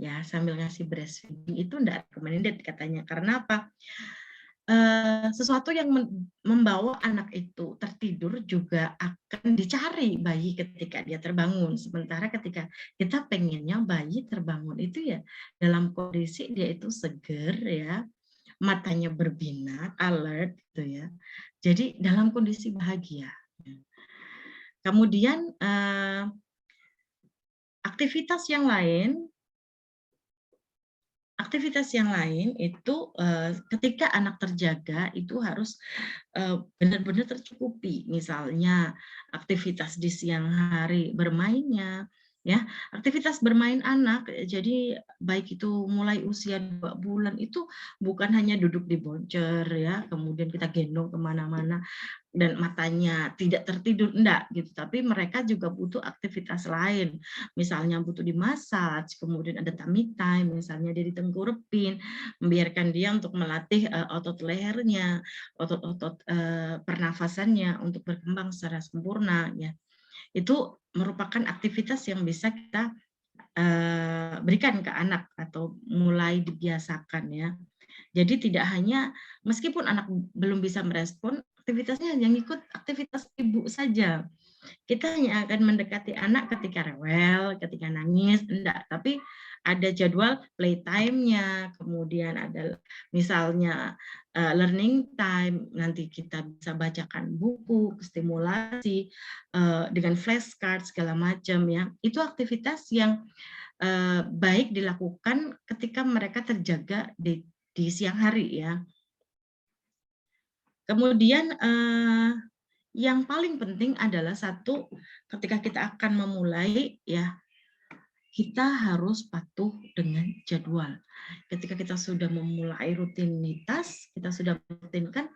Ya, sambil ngasih breastfeeding itu enggak recommended katanya. Karena apa? Sesuatu yang membawa anak itu tertidur juga akan dicari bayi ketika dia terbangun. Sementara ketika kita pengennya bayi terbangun itu ya dalam kondisi dia itu seger ya, matanya berbinar, alert gitu ya. Jadi dalam kondisi bahagia. Kemudian aktivitas yang lain itu ketika anak terjaga itu harus benar-benar tercukupi. Misalnya aktivitas di siang hari bermainnya, ya aktivitas bermain anak. Jadi baik itu mulai usia 2 bulan itu bukan hanya duduk di boncer ya, kemudian kita gendong kemana-mana dan matanya tidak tertidur, enggak gitu, tapi mereka juga butuh aktivitas lain, misalnya butuh dimasaj, kemudian ada tummy time, misalnya dia ditengkurepin, membiarkan dia untuk melatih otot lehernya, otot-otot pernafasannya untuk berkembang secara sempurna ya. Itu merupakan aktivitas yang bisa kita berikan ke anak atau mulai dibiasakan ya. Jadi tidak hanya meskipun anak belum bisa merespon, aktivitasnya yang ikut aktivitas ibu saja. Kita hanya akan mendekati anak ketika rewel, ketika nangis, enggak. Tapi ada jadwal playtime-nya, kemudian ada misalnya learning time, nanti kita bisa bacakan buku, stimulasi, dengan flashcard, segala macam ya. Itu aktivitas yang baik dilakukan ketika mereka terjaga di siang hari ya. Kemudian yang paling penting adalah satu, ketika kita akan memulai ya, kita harus patuh dengan jadwal. Ketika kita sudah memulai rutinitas, kita sudah merutinkan,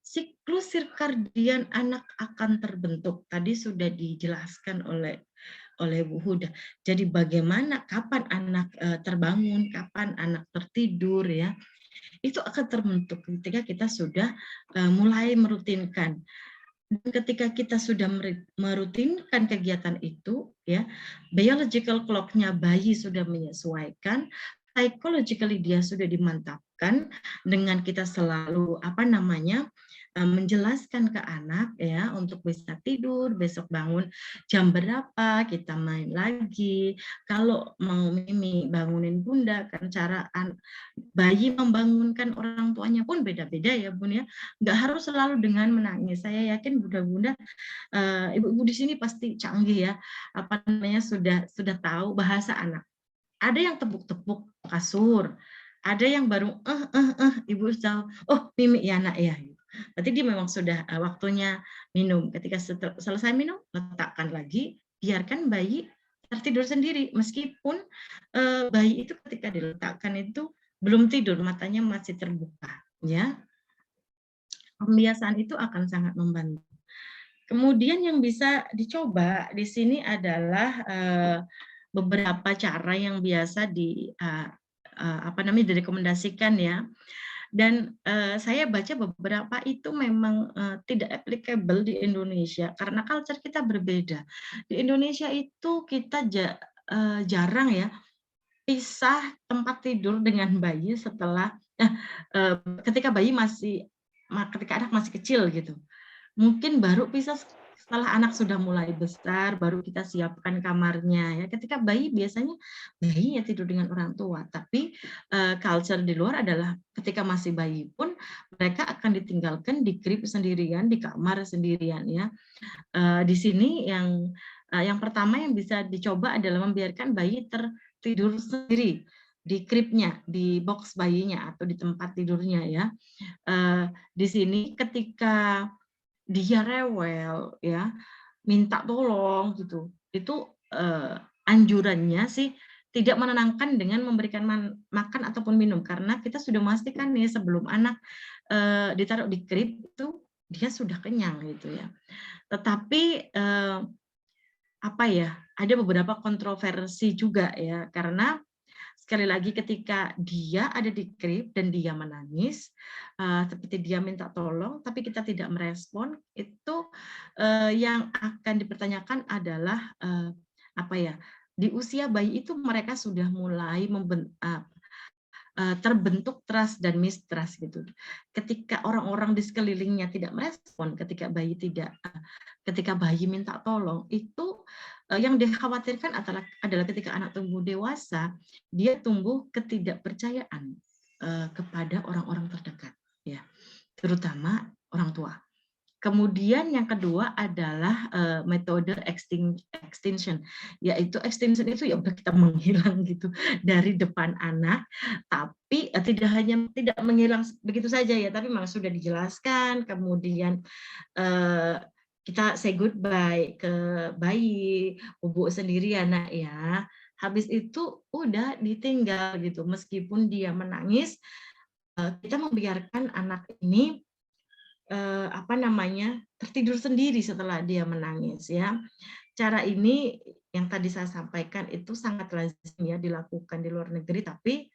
siklus sirkadian anak akan terbentuk. Tadi sudah dijelaskan oleh Bu Huda. Jadi bagaimana, kapan anak terbangun, kapan anak tertidur ya, itu akan terbentuk ketika kita sudah mulai merutinkan. Dan ketika kita sudah merutinkan kegiatan itu, ya, biological clock-nya bayi sudah menyesuaikan, psychologically dia sudah dimantapkan dengan kita selalu menjelaskan ke anak ya untuk bisa tidur, besok bangun jam berapa, kita main lagi. Kalau mau Mimi bangunin Bunda, kan cara bayi membangunkan orang tuanya pun beda-beda ya Bun ya. Nggak harus selalu dengan menangis. Saya yakin bunda-bunda, ibu-ibu di sini pasti canggih ya, sudah tahu bahasa anak. Ada yang tepuk-tepuk kasur, ada yang baru ibu tahu, oh Mimi ya nak ya. Berarti dia memang sudah waktunya minum. Ketika selesai minum, letakkan lagi, biarkan bayi tertidur sendiri. Meskipun bayi itu ketika diletakkan itu belum tidur, matanya masih terbuka. Ya, pembiasaan itu akan sangat membantu. Kemudian yang bisa dicoba di sini adalah beberapa cara yang biasa direkomendasikan ya. Dan saya baca beberapa itu memang tidak applicable di Indonesia karena culture kita berbeda. Di Indonesia itu kita jarang ya pisah tempat tidur dengan bayi setelah ketika anak masih kecil gitu. Mungkin baru pisah setelah anak sudah mulai besar, baru kita siapkan kamarnya ya. Ketika bayi biasanya bayi ya tidur dengan orang tua, tapi culture di luar adalah ketika masih bayi pun mereka akan ditinggalkan di crib sendirian, di kamar sendirian ya. Di sini yang pertama yang bisa dicoba adalah membiarkan bayi tertidur sendiri di cribnya, di box bayinya atau di tempat tidurnya ya. Di sini ketika dia rewel ya, minta tolong gitu, itu anjurannya sih tidak menenangkan dengan memberikan makan ataupun minum, karena kita sudah memastikan nih sebelum anak ditaruh di crib itu dia sudah kenyang gitu ya. Tetapi ada beberapa kontroversi juga ya, karena sekali lagi ketika dia ada di crib dan dia menangis, seperti dia minta tolong, tapi kita tidak merespon, itu yang akan dipertanyakan adalah di usia bayi itu mereka sudah mulai terbentuk trust dan mistrust gitu. Ketika orang-orang di sekelilingnya tidak merespon, ketika bayi minta tolong, itu yang dikhawatirkan adalah ketika anak tumbuh dewasa, dia tumbuh ketidakpercayaan. kepada orang-orang terdekat, ya, terutama orang tua. Kemudian yang kedua adalah metode extinction, yaitu extinction itu ya udah kita menghilang gitu dari depan anak, tapi tidak menghilang begitu saja ya, tapi memang sudah dijelaskan, kemudian kita say goodbye ke bayi, bubuk sendiri ya nak ya, habis itu udah ditinggal gitu, meskipun dia menangis, kita membiarkan anak ini tertidur sendiri setelah dia menangis ya. Cara ini yang tadi saya sampaikan itu sangat lazim ya dilakukan di luar negeri, tapi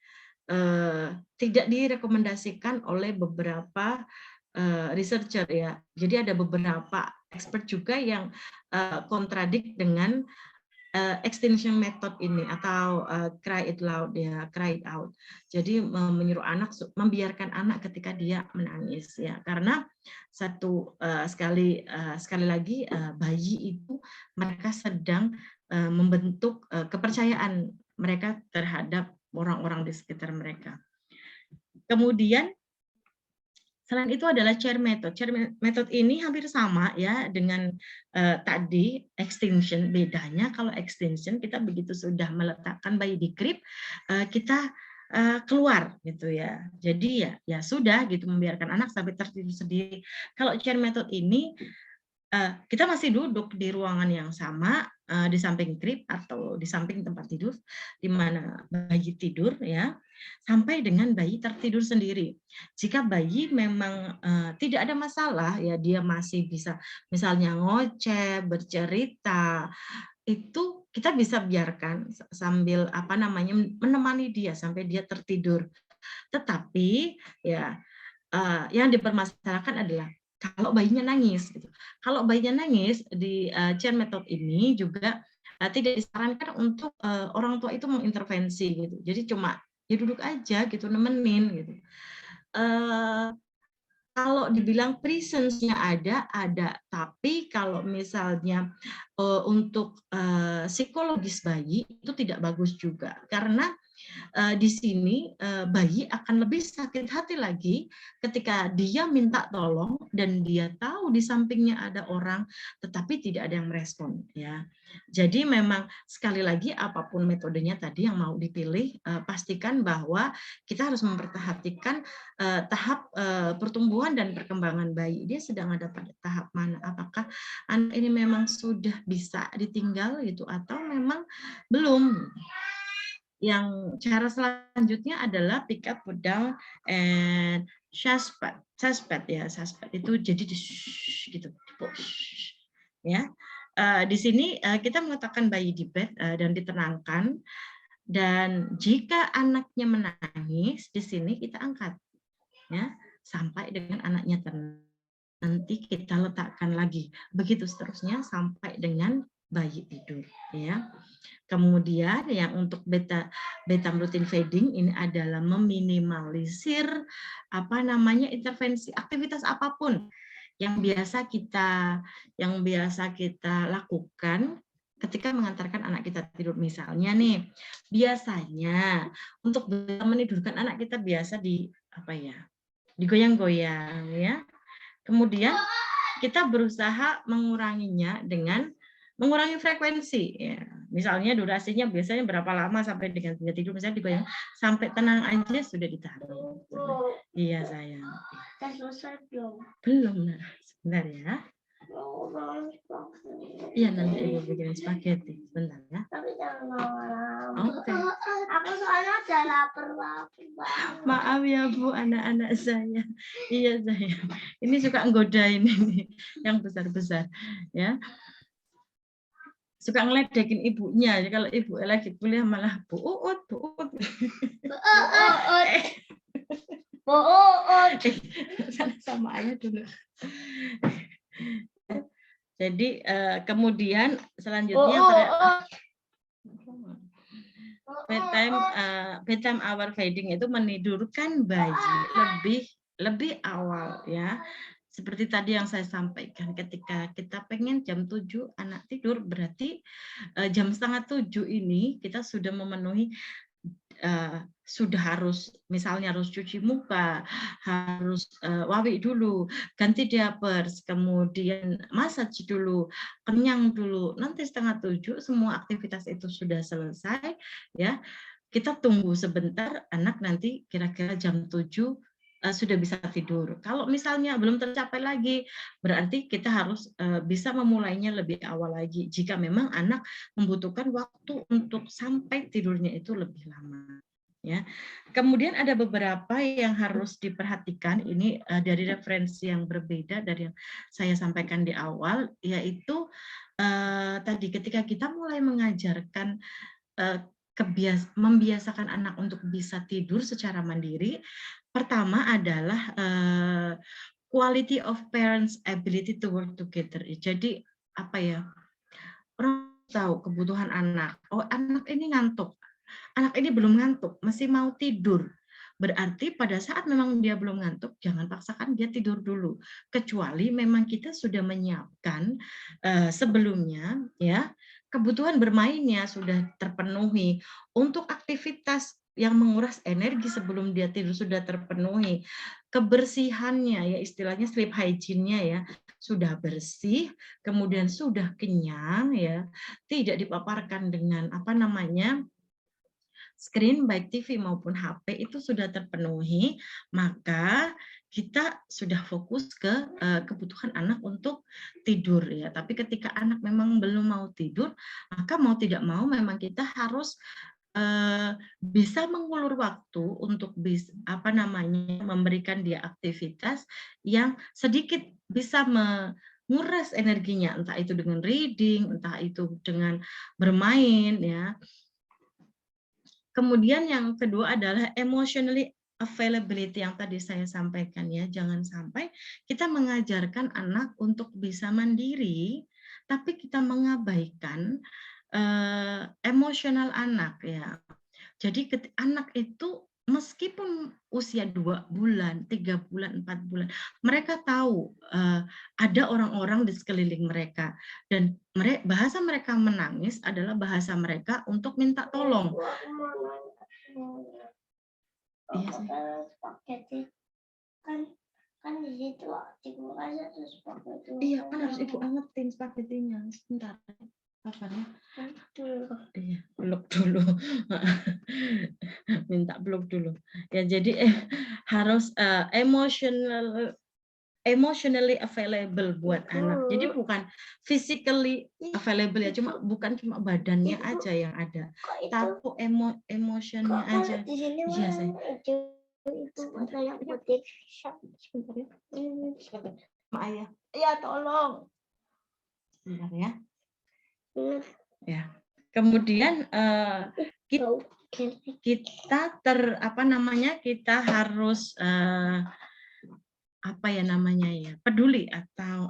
tidak direkomendasikan oleh beberapa researcher ya. Jadi ada beberapa expert juga yang kontradik dengan extinction method ini atau cry it loud ya, cry it out. Jadi menyuruh anak, membiarkan anak ketika dia menangis ya, karena sekali lagi bayi itu mereka sedang membentuk kepercayaan mereka terhadap orang-orang di sekitar mereka. Kemudian selain itu adalah chair method. Chair method ini hampir sama ya dengan tadi extinction. Bedanya kalau extinction kita begitu sudah meletakkan bayi di crib, kita keluar gitu ya. Jadi ya sudah gitu, membiarkan anak sampai tertidur sendiri. Kalau chair method ini kita masih duduk di ruangan yang sama, di samping crib atau di samping tempat tidur di mana bayi tidur ya, sampai dengan bayi tertidur sendiri. Jika bayi memang tidak ada masalah ya, dia masih bisa misalnya ngoceh, bercerita, itu kita bisa biarkan sambil menemani dia sampai dia tertidur. Tetapi ya yang dipermasalahkan adalah kalau bayinya nangis gitu. Kalau bayinya nangis di chair method ini juga tidak disarankan untuk orang tua itu mengintervensi gitu. Jadi cuma ya duduk aja gitu, nemenin gitu. Kalau dibilang presence-nya ada, tapi kalau misalnya untuk psikologis bayi itu tidak bagus juga, karena di sini bayi akan lebih sakit hati lagi ketika dia minta tolong dan dia tahu di sampingnya ada orang tetapi tidak ada yang merespon ya. Jadi memang sekali lagi apapun metodenya tadi yang mau dipilih, pastikan bahwa kita harus memperhatikan tahap pertumbuhan dan perkembangan bayi. Dia sedang ada pada tahap mana? Apakah anak ini memang sudah bisa ditinggal gitu atau memang belum? Yang cara selanjutnya adalah pick up, put down, and suspect ya, suspect itu jadi gitu, ya. Di sini kita meletakkan bayi di bed dan ditenangkan, dan jika anaknya menangis di sini kita angkat, ya, sampai dengan anaknya tenang. Nanti kita letakkan lagi, begitu seterusnya sampai dengan bayi tidur, ya. Kemudian yang untuk bedtime routine feeding ini adalah meminimalisir intervensi aktivitas apapun yang biasa kita lakukan ketika mengantarkan anak kita tidur. Misalnya nih, biasanya untuk menidurkan anak kita biasa digoyang-goyang ya. Kemudian kita berusaha menguranginya dengan mengurangi frekuensi ya. Misalnya durasinya biasanya berapa lama sampai dengan dia tidur, misalnya digoyang sampai tenang aja sudah ditaruh. Iya sayang. Selesai belum? Belum, nah. Sebentar ya. Iya nanti ibu bikin spaghetti, sebentar ya. Tapi jangan lama-lama. Oke. Aku soalnya udah lapar banget. Maaf ya Bu, anak-anak saya. Iya sayang. Ini suka nggodain ini yang besar-besar ya. Suka ngeledekin ibunya. Jadi kalau ibu lagi kuliah malah Bu Uut. Sama ayah dulu. Jadi kemudian selanjutnya bedtime hour feeding itu menidurkan bayi lebih awal ya. Seperti tadi yang saya sampaikan, ketika kita pengen jam 7 anak tidur, berarti jam 6:30 ini kita sudah memenuhi sudah harus misalnya harus cuci muka, harus wawi dulu, ganti diapers, kemudian massage dulu, kenyang dulu. Nanti 6:30 semua aktivitas itu sudah selesai, ya. Kita tunggu sebentar, anak nanti kira-kira jam 7 sudah bisa tidur. Kalau misalnya belum tercapai lagi, berarti kita harus bisa memulainya lebih awal lagi. Jika memang anak membutuhkan waktu untuk sampai tidurnya itu lebih lama. Ya, kemudian ada beberapa yang harus diperhatikan. Ini dari referensi yang berbeda dari yang saya sampaikan di awal, yaitu tadi ketika kita mulai mengajarkan membiasakan anak untuk bisa tidur secara mandiri. Pertama adalah quality of parents' ability to work together. Jadi apa ya? Orang tahu kebutuhan anak. Oh, anak ini ngantuk. Anak ini belum ngantuk, masih mau tidur. Berarti pada saat memang dia belum ngantuk, jangan paksakan dia tidur dulu. Kecuali memang kita sudah menyiapkan sebelumnya, ya, kebutuhan bermainnya sudah terpenuhi. Untuk aktivitas yang menguras energi sebelum dia tidur sudah terpenuhi. Kebersihannya, ya istilahnya sleep hygiene-nya ya, sudah bersih, kemudian sudah kenyang, ya, tidak dipaparkan dengan apa namanya, screen baik TV maupun HP itu sudah terpenuhi, maka kita sudah fokus ke kebutuhan anak untuk tidur ya. Tapi ketika anak memang belum mau tidur, maka mau tidak mau memang kita harus bisa mengulur waktu untuk memberikan dia aktivitas yang sedikit bisa menguras energinya, entah itu dengan reading, entah itu dengan bermain ya. Kemudian yang kedua adalah emotionally availability yang tadi saya sampaikan ya. Jangan sampai kita mengajarkan anak untuk bisa mandiri, tapi kita mengabaikan emosional anak ya. Jadi anak itu meskipun usia 2 bulan, 3 bulan, 4 bulan, mereka tahu ada orang-orang di sekeliling mereka. Dan bahasa mereka menangis adalah bahasa mereka untuk minta tolong. Iya sih. Kan di situ ibu aja terus pakai itu. Iya, kan harus ibu angetin spaghettinya. Sebentar. Kapan? Iya, peluk dulu. Minta peluk dulu. Ya, jadi harus emotionally available buat anak. Jadi bukan physically available ya, bukan cuma badannya aja yang ada, tapi emotionnya aja. Iya sih. Itu yang putih. Sebentar ya. Ayah. Iya, tolong. Sebentar ya. Ya. Kemudian kita harus peduli atau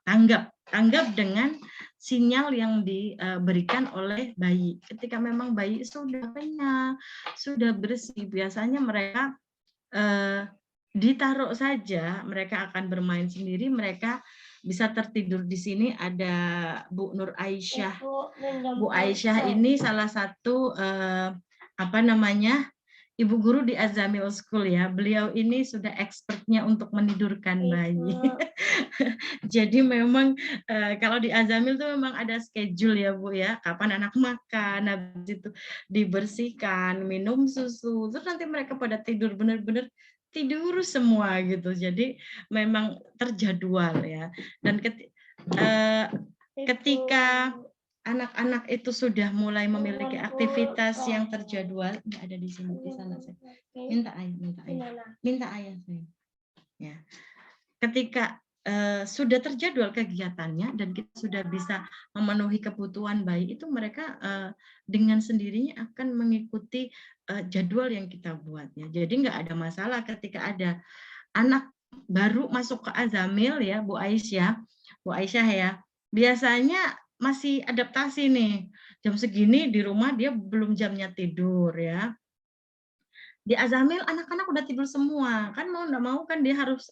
tanggap dengan sinyal yang diberikan oleh bayi. Ketika memang bayi sudah kenyang, sudah bersih, biasanya mereka ditaruh saja, mereka akan bermain sendiri, mereka bisa tertidur. Di sini ada Bu Nur Aisyah. Bu Aisyah ini salah satu ibu guru di Azamil School ya. Beliau ini sudah expertnya untuk menidurkan bayi. Jadi memang kalau di Azamil tuh memang ada schedule ya Bu ya. Kapan anak makan, habis itu dibersihkan, minum susu, terus nanti mereka pada tidur benar-benar tidur semua gitu. Jadi memang terjadwal ya. Dan ketika anak-anak itu sudah mulai memiliki aktivitas yang terjadwal, nggak ada di sini, di sana saya. Minta ayah saya. Ya. Ketika sudah terjadwal kegiatannya dan kita sudah bisa memenuhi kebutuhan bayi, itu mereka dengan sendirinya akan mengikuti jadwal yang kita buatnya. Jadi nggak ada masalah ketika ada anak baru masuk ke Azamil ya, Bu Aisyah ya. Biasanya masih adaptasi nih. Jam segini di rumah dia belum jamnya tidur ya. Di Azamil anak-anak udah tidur semua, kan mau nggak mau kan dia harus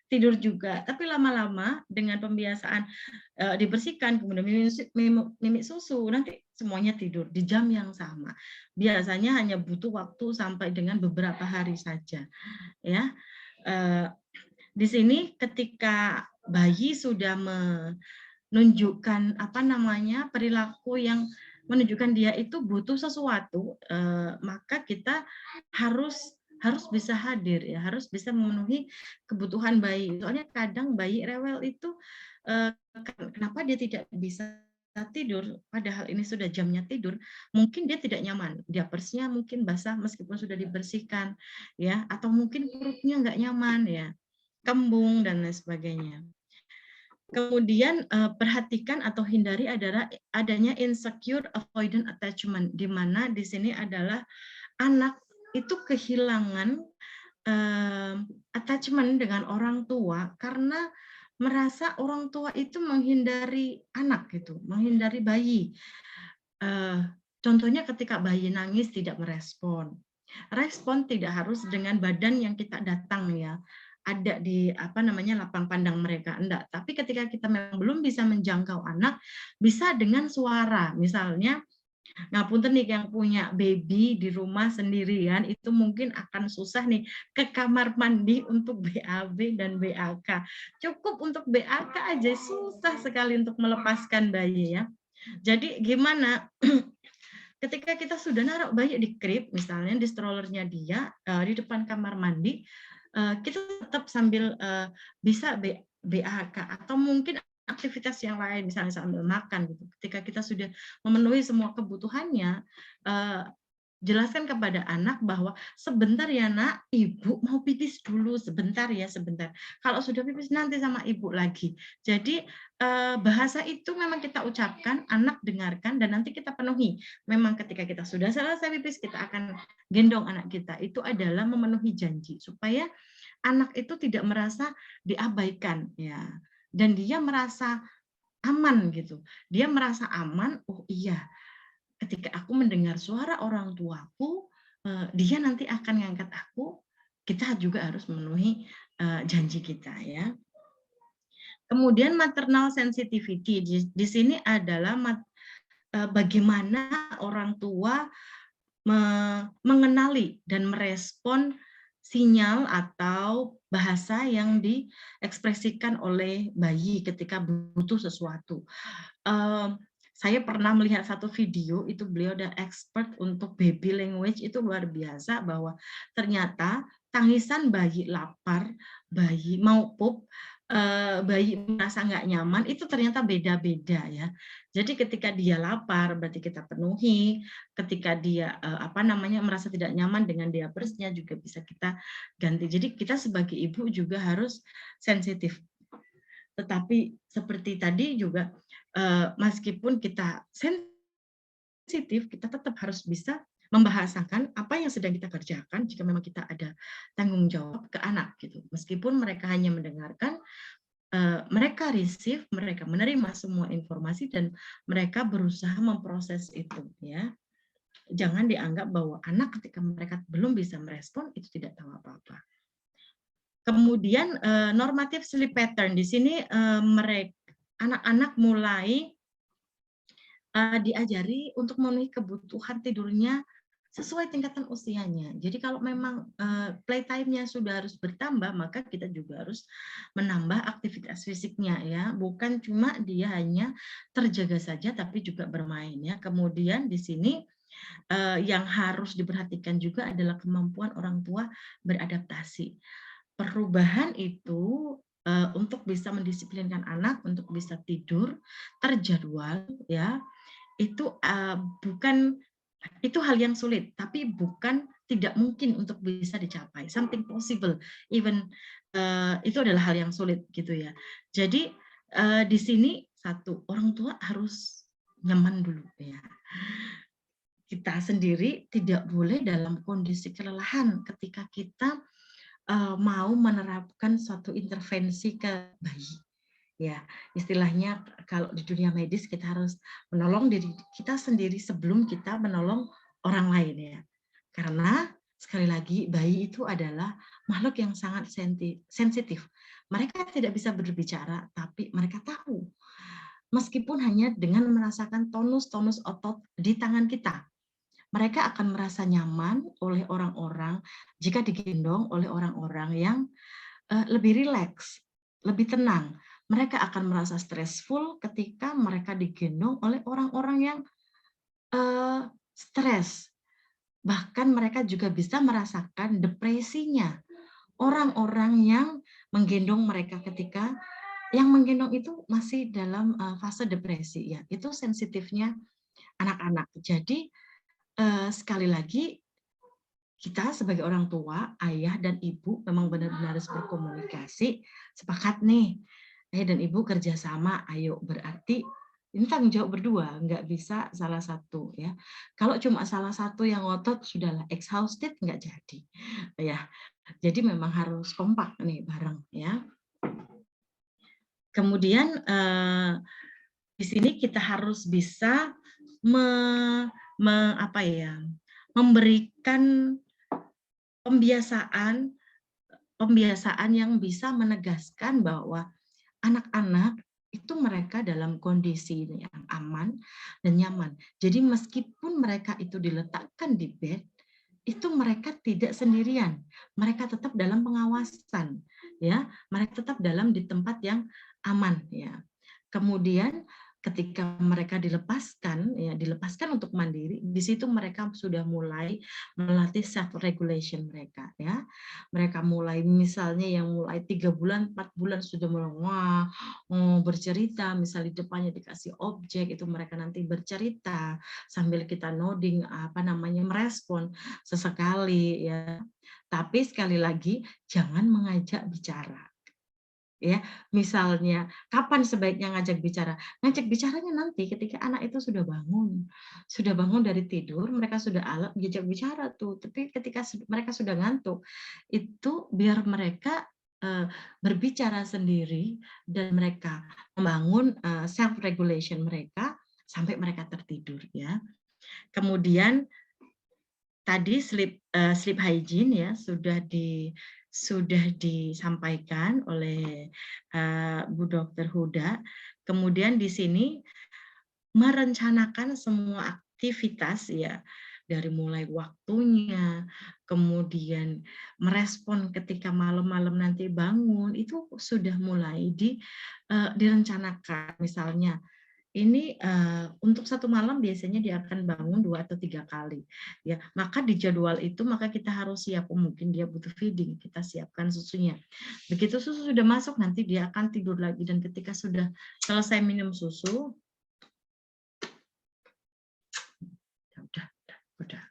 tidur juga. Tapi lama-lama dengan pembiasaan dibersihkan, kemudian mimik susu, nanti semuanya tidur di jam yang sama. Biasanya hanya butuh waktu sampai dengan beberapa hari saja, ya. Di sini ketika bayi sudah menunjukkan perilaku yang menunjukkan dia itu butuh sesuatu, maka kita harus bisa hadir, ya, harus bisa memenuhi kebutuhan bayi. Soalnya kadang bayi rewel itu kenapa dia tidak bisa tidur, padahal ini sudah jamnya tidur, mungkin dia tidak nyaman, diapersnya mungkin basah meskipun sudah dibersihkan, ya, atau mungkin perutnya nggak nyaman, ya, kembung dan lain sebagainya. Kemudian perhatikan atau hindari adanya insecure avoidant attachment, di mana di sini adalah anak itu kehilangan attachment dengan orang tua karena merasa orang tua itu menghindari anak gitu, menghindari bayi. Contohnya ketika bayi nangis tidak merespon. Respon tidak harus dengan badan yang kita datang, ya, ada di lapang pandang mereka, enggak. Tapi ketika kita memang belum bisa menjangkau anak, bisa dengan suara. Misalnya, ngapunten nih yang punya baby di rumah sendirian, itu mungkin akan susah nih ke kamar mandi untuk BAB dan BAK. Cukup untuk BAK aja susah sekali untuk melepaskan bayi, ya. Jadi gimana? Ketika kita sudah naruh bayi di crib, misalnya di strollernya dia di depan kamar mandi, kita tetap sambil bisa BAK atau mungkin aktivitas yang lain, misalnya sambil makan gitu. Ketika kita sudah memenuhi semua kebutuhannya, jelaskan kepada anak bahwa sebentar ya nak, ibu mau pipis dulu, sebentar ya, sebentar. Kalau sudah pipis nanti sama ibu lagi. Jadi bahasa itu memang kita ucapkan, anak dengarkan, dan nanti kita penuhi. Memang ketika kita sudah selesai pipis, kita akan gendong anak kita. Itu adalah memenuhi janji, supaya anak itu tidak merasa diabaikan, ya, dan dia merasa aman gitu. Dia merasa aman, oh iya, ketika aku mendengar suara orang tuaku, dia nanti akan ngangkat aku, kita juga harus memenuhi janji kita, ya. Kemudian maternal sensitivity, di sini adalah bagaimana orang tua mengenali dan merespon sinyal atau bahasa yang diekspresikan oleh bayi ketika butuh sesuatu. Saya pernah melihat satu video, itu beliau udah expert untuk baby language, itu luar biasa, bahwa ternyata tangisan bayi lapar, bayi mau pup, bayi merasa nggak nyaman, itu ternyata beda-beda, ya. Jadi ketika dia lapar berarti kita penuhi, ketika dia merasa tidak nyaman dengan diapersnya juga bisa kita ganti. Jadi kita sebagai ibu juga harus sensitif. Tetapi seperti tadi juga, meskipun kita sensitif, kita tetap harus bisa membahasakan apa yang sedang kita kerjakan jika memang kita ada tanggung jawab ke anak gitu. Meskipun mereka hanya mendengarkan, mereka receive, mereka menerima semua informasi dan mereka berusaha memproses itu, ya. Jangan dianggap bahwa anak ketika mereka belum bisa merespon itu tidak tahu apa-apa. Kemudian normative sleep pattern, di sini anak-anak mulai diajari untuk memenuhi kebutuhan tidurnya sesuai tingkatan usianya. Jadi kalau memang playtime-nya sudah harus bertambah, maka kita juga harus menambah aktivitas fisiknya, ya. Bukan cuma dia hanya terjaga saja, tapi juga bermain, ya. Kemudian di sini yang harus diperhatikan juga adalah kemampuan orang tua beradaptasi. Perubahan itu untuk bisa mendisiplinkan anak untuk bisa tidur terjadwal, ya, itu itu hal yang sulit, tapi bukan tidak mungkin untuk bisa dicapai. Something possible, even itu adalah hal yang sulit gitu, ya. Jadi di sini satu, orang tua harus nyaman dulu, ya. Kita sendiri tidak boleh dalam kondisi kelelahan ketika kita mau menerapkan suatu intervensi ke bayi, ya. Istilahnya kalau di dunia medis kita harus menolong diri kita sendiri sebelum kita menolong orang lain, ya. Karena Sekali lagi, bayi itu adalah makhluk yang sangat sensitif. Mereka tidak bisa berbicara, tapi mereka tahu. Meskipun hanya dengan merasakan tonus-tonus otot di tangan kita. Mereka akan merasa nyaman oleh orang-orang jika digendong oleh orang-orang yang lebih rileks, lebih tenang. Mereka akan merasa stressful ketika mereka digendong oleh orang-orang yang stres. Bahkan mereka juga bisa merasakan depresinya orang-orang yang menggendong mereka ketika yang menggendong itu masih dalam fase depresi ya. Itu sensitifnya anak-anak. Jadi sekali lagi kita sebagai orang tua, ayah dan ibu memang benar-benar harus berkomunikasi. Sepakat nih, ayah dan ibu kerjasama. Ayo, berarti ini tanggung jawab berdua, nggak bisa salah satu ya. Kalau cuma salah satu yang ngotot, sudahlah exhausted, nggak jadi. Ya, jadi memang harus kompak nih bareng ya. Kemudian di sini kita harus bisa memberikan pembiasaan yang bisa menegaskan bahwa anak-anak itu mereka dalam kondisi yang aman dan nyaman. Jadi meskipun mereka itu diletakkan di bed, itu mereka tidak sendirian. Mereka tetap dalam pengawasan, ya. Mereka tetap dalam di tempat yang aman, ya. Kemudian ketika mereka dilepaskan, ya dilepaskan untuk mandiri, di situ mereka sudah mulai melatih self regulation mereka, ya. Mereka mulai misalnya yang mulai 3 bulan, 4 bulan sudah mulai bercerita, misalnya di depannya dikasih objek itu mereka nanti bercerita sambil kita nodding merespon sesekali ya. Tapi sekali lagi jangan mengajak bicara. Ya, misalnya kapan sebaiknya ngajak bicara? Ngajak bicaranya nanti ketika anak itu sudah bangun dari tidur, mereka sudah alat ngajak bicara tuh. Tapi ketika mereka sudah ngantuk, itu biar mereka berbicara sendiri dan mereka membangun self regulation mereka sampai mereka tertidur ya. Kemudian tadi sleep hygiene ya sudah disampaikan oleh Bu Dr. Huda. Kemudian di sini merencanakan semua aktivitas ya, dari mulai waktunya, kemudian merespon ketika malam-malam nanti bangun, itu sudah mulai direncanakan. Misalnya ini untuk satu malam biasanya dia akan bangun 2 atau 3 kali. Ya, maka di jadwal itu maka kita harus siap. Mungkin dia butuh feeding, kita siapkan susunya. Begitu susu sudah masuk, nanti dia akan tidur lagi. Dan ketika sudah selesai minum susu, udah.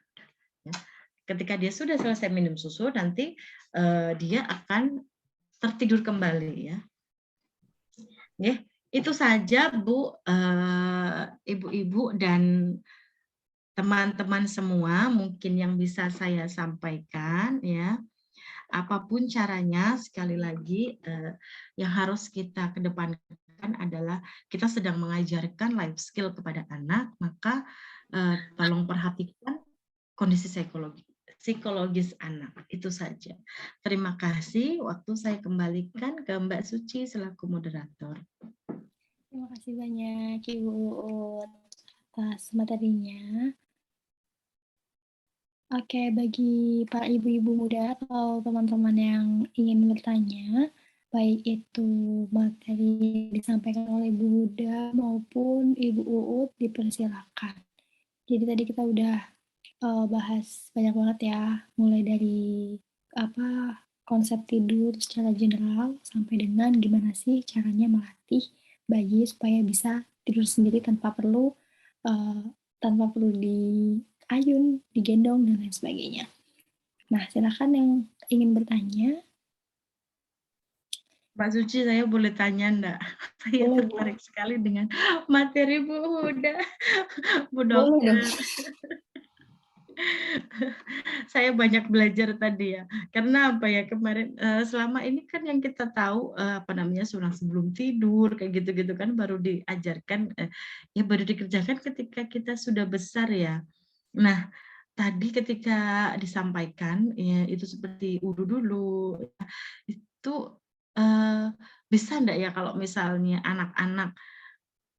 Ya. Ketika dia sudah selesai minum susu, nanti dia akan tertidur kembali ya. Ya. Itu saja Bu, Ibu-ibu dan teman-teman semua mungkin yang bisa saya sampaikan ya. Apapun caranya, sekali lagi yang harus kita kedepankan adalah kita sedang mengajarkan life skill kepada anak, maka tolong perhatikan kondisi psikologis anak. Itu saja. Terima kasih. Waktu saya kembalikan ke Mbak Suci selaku moderator. Terima kasih banyak Ibu Uut atas materinya. Oke, bagi para ibu-ibu muda atau teman-teman yang ingin bertanya, baik itu materi disampaikan oleh Ibu Huda maupun Ibu Uut, dipersilakan. Jadi tadi kita udah bahas banyak banget ya, mulai dari konsep tidur secara general sampai dengan gimana sih caranya melatih bayi supaya bisa tidur sendiri tanpa perlu diayun, digendong dan lain sebagainya. Nah, silakan yang ingin bertanya. Mbak Suci, saya boleh tanya enggak? Saya tertarik sekali dengan materi Bu Huda, Bu Dokter. Saya banyak belajar tadi ya, karena apa ya, kemarin selama ini kan yang kita tahu sunah sebelum tidur kayak gitu-gitu kan baru diajarkan baru dikerjakan ketika kita sudah besar ya. Nah, tadi ketika disampaikan ya, itu seperti wudhu dulu, ya, itu bisa enggak ya kalau misalnya anak-anak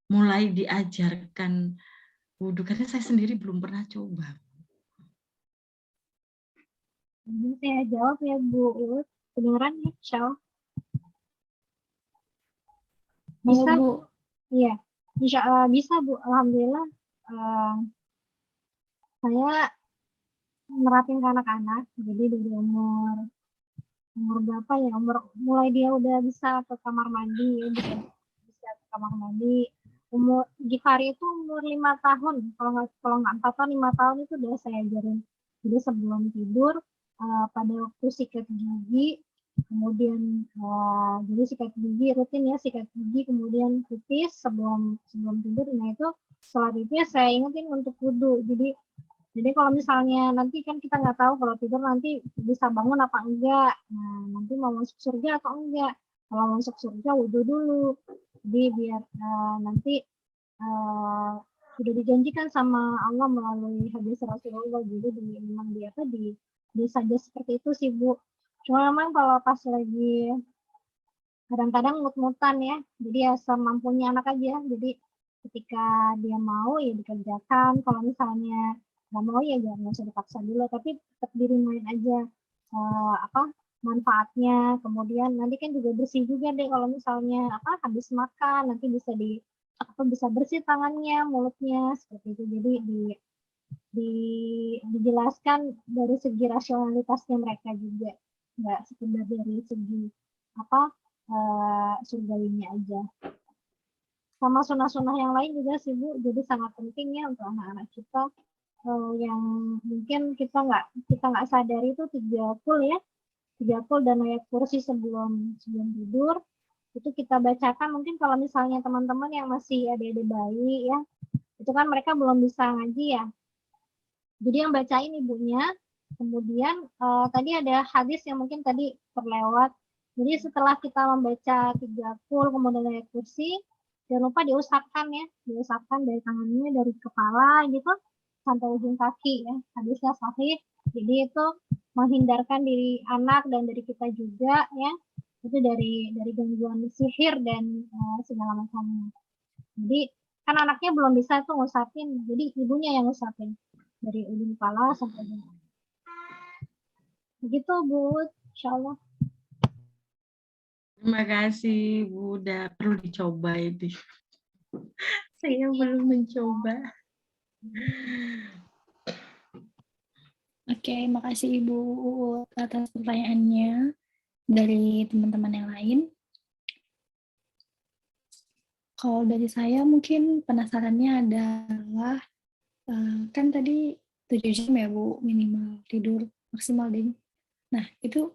mulai diajarkan wudhu, karena saya sendiri belum pernah coba. Ini saya jawab ya Bu. Kedengeran ya, Syal? Bisa, Bu. iya. Bisa Bu. Alhamdulillah. Saya nerapin ke anak-anak. Jadi dari umur berapa ya? Mulai dia udah bisa ke kamar mandi, bisa ke kamar mandi. Gifari itu umur 5 tahun. Kalau nggak 4 tahun, 5 tahun itu udah saya ajarin. Jadi sebelum tidur, pada waktu sikat gigi, kemudian jadi sikat gigi rutin ya, sikat gigi, kemudian pipis sebelum tidur. Nah itu setelah pipis saya ingetin untuk wudhu. Jadi kalau misalnya nanti kan kita nggak tahu kalau tidur nanti bisa bangun apa enggak. Nah nanti mau masuk surga atau enggak. Kalau masuk surga wudhu dulu. Jadi biar nanti sudah dijanjikan sama Allah melalui hadis Rasulullah. Jadi memang di saja seperti itu sih Bu. Cuma memang kalau pas lagi kadang-kadang mut-mutan ya, jadi ya semampunya anak aja. Jadi ketika dia mau ya dikerjakan, kalau misalnya nggak mau ya jangan usah dipaksa dulu, tapi tetap dirimain aja manfaatnya. Kemudian nanti kan juga bersih juga deh kalau misalnya habis makan, nanti bisa bersih tangannya, mulutnya seperti itu. Jadi dijelaskan dari segi rasionalitasnya mereka juga, nggak sekedar dari segi surgawinya aja. Sama sunah-sunah yang lain juga sih Bu, jadi sangat penting ya untuk anak-anak kita yang mungkin kita nggak sadari itu 3 full dan ayat kursi sebelum tidur itu kita bacakan. Mungkin kalau misalnya teman-teman yang masih adik-adik bayi ya, itu kan mereka belum bisa ngaji ya. Jadi yang bacain ibunya. Kemudian tadi ada hadis yang mungkin tadi terlewat. Jadi setelah kita membaca 3 full kemudian ayat kursi, jangan lupa diusapkan ya, diusapkan dari tangannya, dari kepala gitu sampai ujung kaki ya. Hadisnya sahih. Jadi itu menghindarkan diri anak dan dari kita juga ya. Itu dari gangguan sihir dan segala macamnya. Jadi kan anaknya belum bisa tuh ngusapin, jadi ibunya yang ngusapin dari ujung kepala sampai ujung kaki. Begitu Bu, insyaallah. Terima kasih Bu, udah perlu dicoba ini. Saya belum mencoba. Oke, makasih Ibu atas pertanyaannya dari teman-teman yang lain. Kalau dari saya mungkin penasarannya adalah, kan tadi 7 jam ya Bu minimal tidur maksimal ding. Nah itu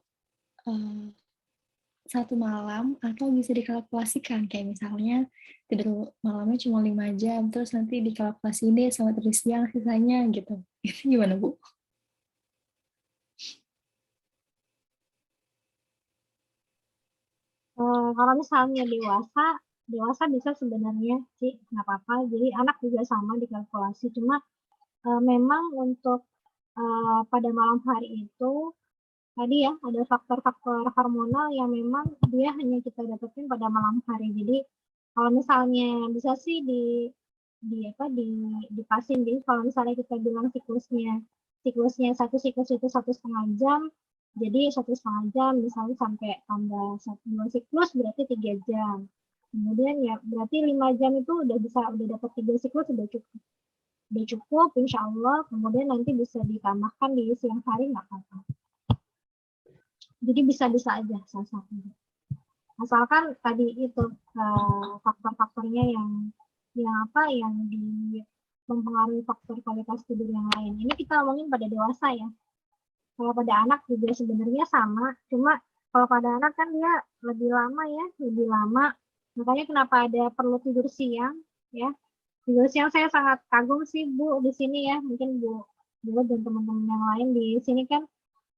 satu malam atau bisa dikalkulasikan kayak misalnya tidur malamnya cuma 5 jam terus nanti dikalkulasi deh sama tidur siang sisanya gitu. Itu gimana Bu? Kalau misalnya dewasa bisa sebenarnya sih nggak apa-apa. Jadi anak juga sama dikalkulasi. Cuma memang untuk pada malam hari itu tadi ya ada faktor-faktor hormonal yang memang dia hanya kita dapetin pada malam hari. Jadi kalau misalnya bisa sih dipasin. Jadi kalau misalnya kita bilang siklusnya satu siklus itu 1,5 jam, jadi 1,5 jam misalnya sampai tambah 2 siklus berarti 3 jam. Kemudian ya berarti 5 jam itu udah dapat 3 siklus udah cukup insya Allah. Kemudian nanti bisa ditambahkan di siang hari nggak apa-apa. Jadi bisa-bisa aja salah satunya. Asalkan tadi itu faktor-faktornya yang mempengaruhi faktor kualitas tidur yang lain. Ini kita ngomongin pada dewasa ya. Kalau pada anak juga sebenarnya sama, cuma kalau pada anak kan dia lebih lama. Makanya kenapa ada perlu tidur siang ya. Tidur siang saya sangat kagum sih Bu di sini ya. Mungkin Bu dan teman-teman yang lain di sini kan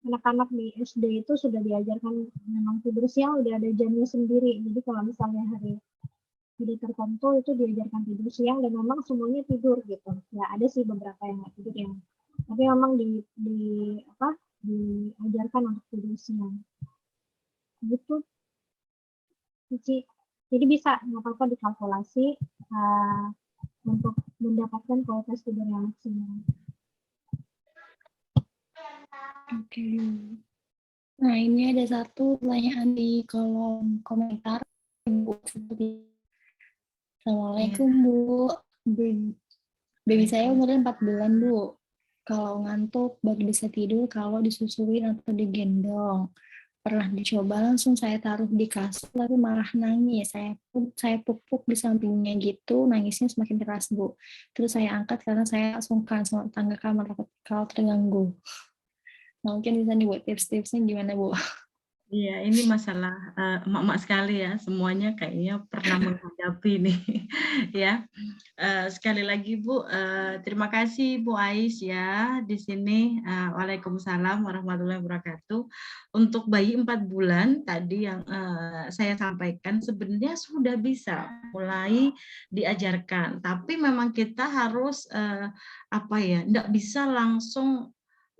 anak-anak di SD itu sudah diajarkan memang tidur siang udah ada jamnya sendiri. Jadi kalau misalnya hari tertentu itu diajarkan tidur siang dan memang semuanya tidur gitu. Ya ada sih beberapa yang nggak tidur yang Tapi memang diajarkan untuk tidur siang. Gitu, Cici. Jadi bisa nggak apa-apa dikalkulasi untuk mendapatkan kualitas tidur yang maksimal. Oke. Nah, ini ada satu pertanyaan di kolom komentar. Ibu seperti Assalamualaikum, Bu. Baby saya umurnya 4 bulan, Bu. Kalau ngantuk baru bisa tidur kalau disusuin atau digendong. Pernah dicoba langsung saya taruh di kasur tapi malah nangis. Saya pupuk di sampingnya gitu, nangisnya semakin keras, Bu. Terus saya angkat karena saya sungkan sama tetangga kamar kalau terganggu. Nah, mungkin bisa nih buat tips-tipsnya gimana, Bu? Iya, ini masalah emak-emak sekali ya, semuanya kayaknya pernah menghadapi nih, ya. Sekali lagi Bu, terima kasih Bu Ais ya di sini. Waalaikumsalam warahmatullahi wabarakatuh. Untuk bayi 4 bulan tadi yang saya sampaikan sebenarnya sudah bisa mulai diajarkan, tapi memang kita harus nggak bisa langsung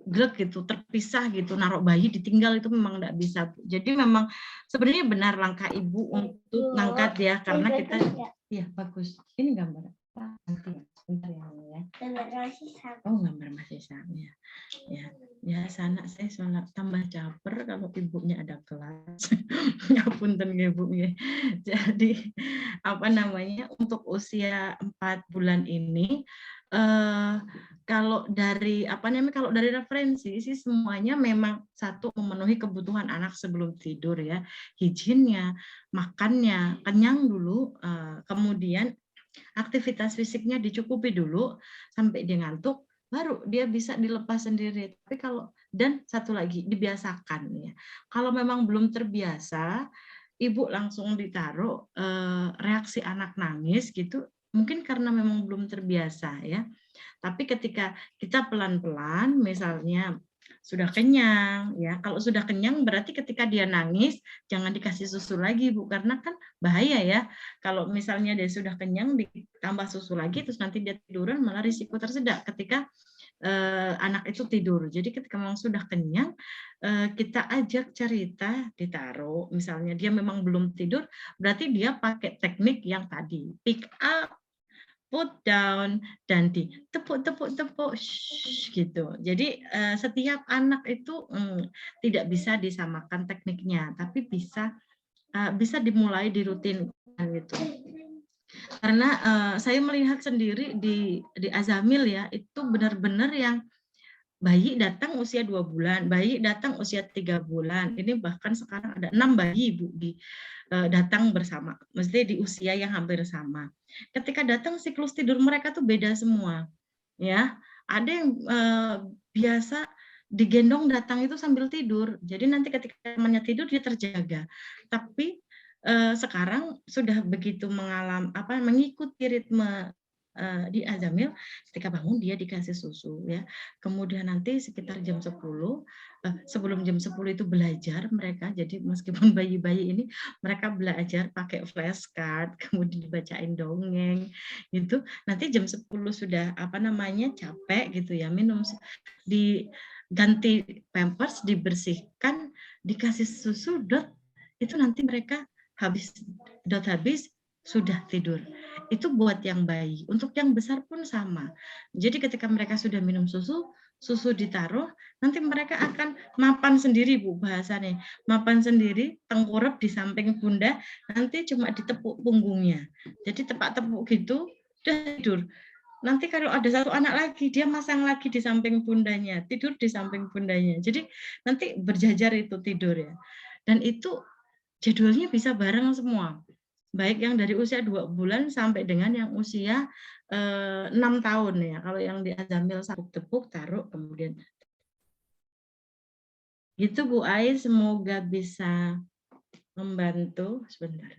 grek gitu, terpisah gitu, naruh bayi ditinggal itu memang nggak bisa. Jadi memang sebenarnya benar langkah ibu untuk ngangkat ya, karena kita, ya bagus. Ini gambar nanti ya, sebentar ya. Oh gambar masih sama ya. Ya sana saya sholat tambah caper kalau ibunya ada kelas. Ya punten ibu ya. Jadi untuk usia 4 bulan ini kalau dari referensi sih semuanya memang satu memenuhi kebutuhan anak sebelum tidur ya, higiennya, makannya, kenyang dulu, kemudian aktivitas fisiknya dicukupi dulu sampai dia ngantuk, baru dia bisa dilepas sendiri. Tapi dan satu lagi dibiasakan ya. Kalau memang belum terbiasa, ibu langsung ditaruh, reaksi anak nangis gitu, mungkin karena memang belum terbiasa ya. Tapi ketika kita pelan-pelan, misalnya sudah kenyang, ya kalau sudah kenyang berarti ketika dia nangis jangan dikasih susu lagi Bu, karena kan bahaya ya. Kalau misalnya dia sudah kenyang ditambah susu lagi, terus nanti dia tiduran malah risiko tersedak ketika anak itu tidur. Jadi ketika memang sudah kenyang, kita ajak cerita, ditaruh. Misalnya dia memang belum tidur, berarti dia pakai teknik yang tadi, pick up, put down, dan ditepuk-tepuk-tepuk gitu. Jadi setiap anak itu tidak bisa disamakan tekniknya, tapi bisa dimulai dirutinkan gitu. Karena saya melihat sendiri di Azamil ya, itu benar-benar yang bayi datang usia 2 bulan, bayi datang usia 3 bulan. Ini bahkan sekarang ada 6 bayi Bu datang bersama, mesti di usia yang hampir sama. Ketika datang siklus tidur mereka tuh beda semua, ya. Ada yang biasa digendong datang itu sambil tidur, jadi nanti ketika temannya tidur dia terjaga. Tapi sekarang sudah begitu mengikuti ritme di Azamil, ketika bangun dia dikasih susu ya. Kemudian nanti sekitar jam 10, sebelum jam 10 itu belajar mereka. Jadi meskipun bayi-bayi ini mereka belajar pakai flashcard, kemudian dibacain dongeng gitu. Nanti jam 10 sudah capek gitu ya, minum, diganti pampers, dibersihkan, dikasih susu, itu nanti mereka habis sudah tidur. Itu buat yang bayi. Untuk yang besar pun sama. Jadi ketika mereka sudah minum susu ditaruh, nanti mereka akan mapan sendiri Bu bahasanya. Mapan sendiri, tengkurap di samping bunda, nanti cuma ditepuk punggungnya. Jadi tepak-tepuk gitu, udah tidur. Nanti kalau ada satu anak lagi, dia masang lagi di samping bundanya, tidur di samping bundanya. Jadi nanti berjajar itu tidur ya. Dan itu jadwalnya bisa bareng semua. Baik yang dari usia 2 bulan sampai dengan yang usia 6 tahun ya. Kalau yang di Azamil tepuk taruh kemudian. Gitu Bu Ai, semoga bisa membantu sebentar.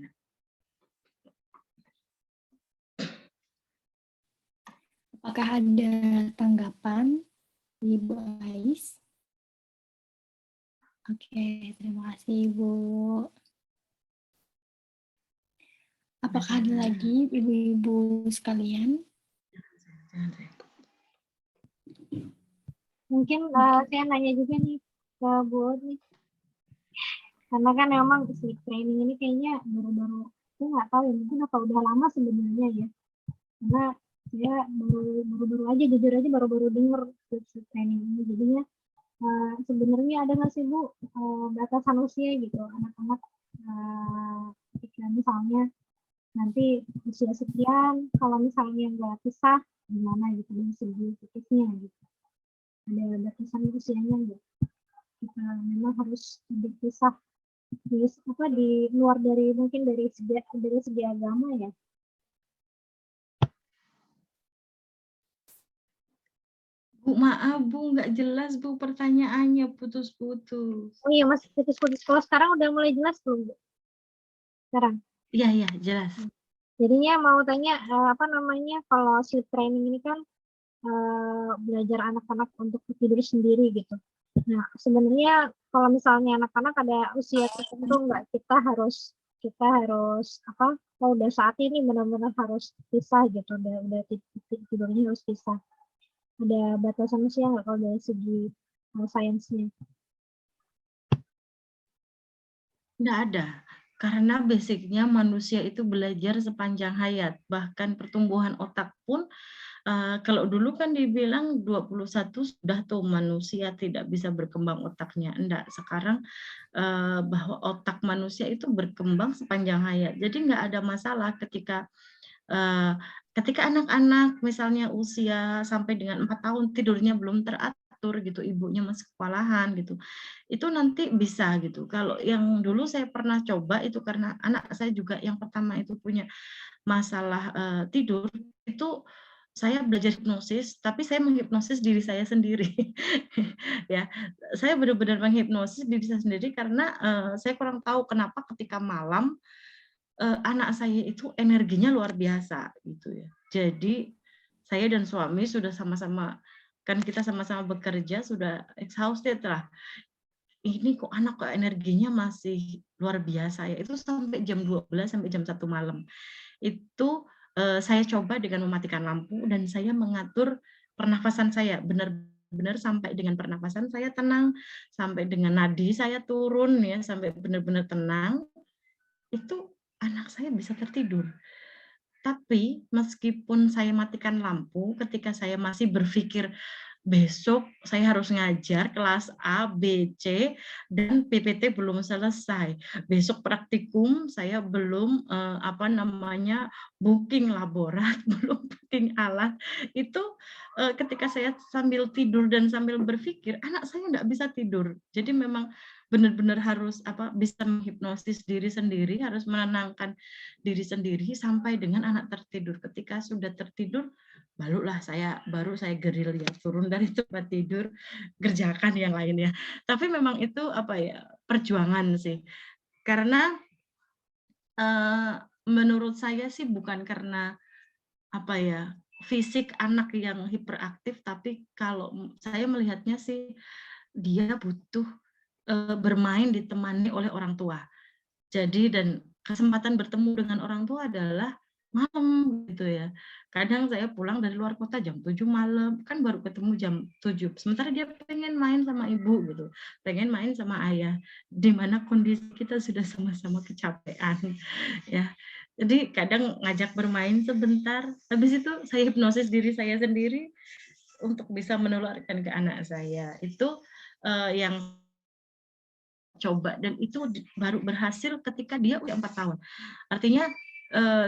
Apakah ada tanggapan Ibu Ais? Oke, terima kasih Ibu. Apakah ada lagi ibu-ibu sekalian? Mungkin saya nanya juga nih ke Bu nih, karena kan memang sleep training ini kayaknya baru-baru, saya nggak tahu ya, mungkin apa udah lama sebenarnya ya, karena saya baru-baru aja, jujur aja baru-baru denger sleep training ini. Jadinya sebenarnya ada nggak sih Bu batasan usia gitu anak-anak, ketika misalnya nanti usia sekian, kalau misalnya nggak pisah gimana gitu dari segi psikisnya gitu, ada batasan usianya nggak? Kita memang harus dipisah di luar dari mungkin dari segi agama ya. Bu, maaf Bu, nggak jelas Bu pertanyaannya, putus-putus. Oh iya Mas, putus-putus. Kalau sekarang udah mulai jelas belum Bu? Sekarang? Iya, jelas. Jadinya mau tanya kalau sleep training ini kan belajar anak-anak untuk tidur sendiri gitu. Nah sebenarnya kalau misalnya anak-anak ada usia tertentu nggak, kita harus kalau udah saat ini benar-benar harus pisah gitu, udah tidurnya harus pisah. Ada batasan usia nggak kalau dari segi sainsnya? Nggak ada. Karena basicnya manusia itu belajar sepanjang hayat. Bahkan pertumbuhan otak pun, kalau dulu kan dibilang 21 sudah tuh manusia tidak bisa berkembang otaknya. Enggak, sekarang bahwa otak manusia itu berkembang sepanjang hayat. Jadi nggak ada masalah ketika anak-anak misalnya usia sampai dengan 4 tahun tidurnya belum teratur gitu, ibunya masih kewalahan gitu, itu nanti bisa gitu. Kalau yang dulu saya pernah coba itu karena anak saya juga yang pertama itu punya masalah tidur, itu saya belajar hipnosis, tapi saya menghipnosis diri saya sendiri. Ya, saya benar-benar menghipnosis diri saya sendiri karena saya kurang tahu kenapa ketika malam anak saya itu energinya luar biasa gitu ya. Jadi saya dan suami sudah sama-sama, kan kita sama-sama bekerja, sudah exhausted lah. Ini kok anak kok energinya masih luar biasa ya. Itu sampai jam 12 sampai jam 1 malam. Itu saya coba dengan mematikan lampu dan saya mengatur pernafasan saya, benar-benar sampai dengan pernafasan saya tenang, sampai dengan nadi saya turun ya, sampai benar-benar tenang. Itu anak saya bisa tertidur. Tapi meskipun saya matikan lampu, ketika saya masih berpikir besok saya harus ngajar kelas A, B, C, dan PPT belum selesai. Besok praktikum saya belum booking laborat, belum booking alat. Itu ketika saya sambil tidur dan sambil berpikir, anak saya nggak bisa tidur. Jadi memang benar-benar harus bisa menghipnosis diri sendiri, harus menenangkan diri sendiri sampai dengan anak tertidur. Ketika sudah tertidur, baru saya gerilya turun dari tempat tidur, kerjakan yang lainnya. Tapi memang itu perjuangan sih. Karena menurut saya sih bukan karena fisik anak yang hiperaktif, tapi kalau saya melihatnya sih dia butuh bermain ditemani oleh orang tua. Jadi dan kesempatan bertemu dengan orang tua adalah malam gitu ya. Kadang saya pulang dari luar kota jam 7 malam, kan baru ketemu jam 7. Sementara dia pengen main sama ibu gitu, pengen main sama ayah, di mana kondisi kita sudah sama-sama kecapean ya. Jadi kadang ngajak bermain sebentar, habis itu saya hipnosis diri saya sendiri untuk bisa menularkan ke anak saya. Itu yang coba, dan itu baru berhasil ketika dia udah 4 tahun. Artinya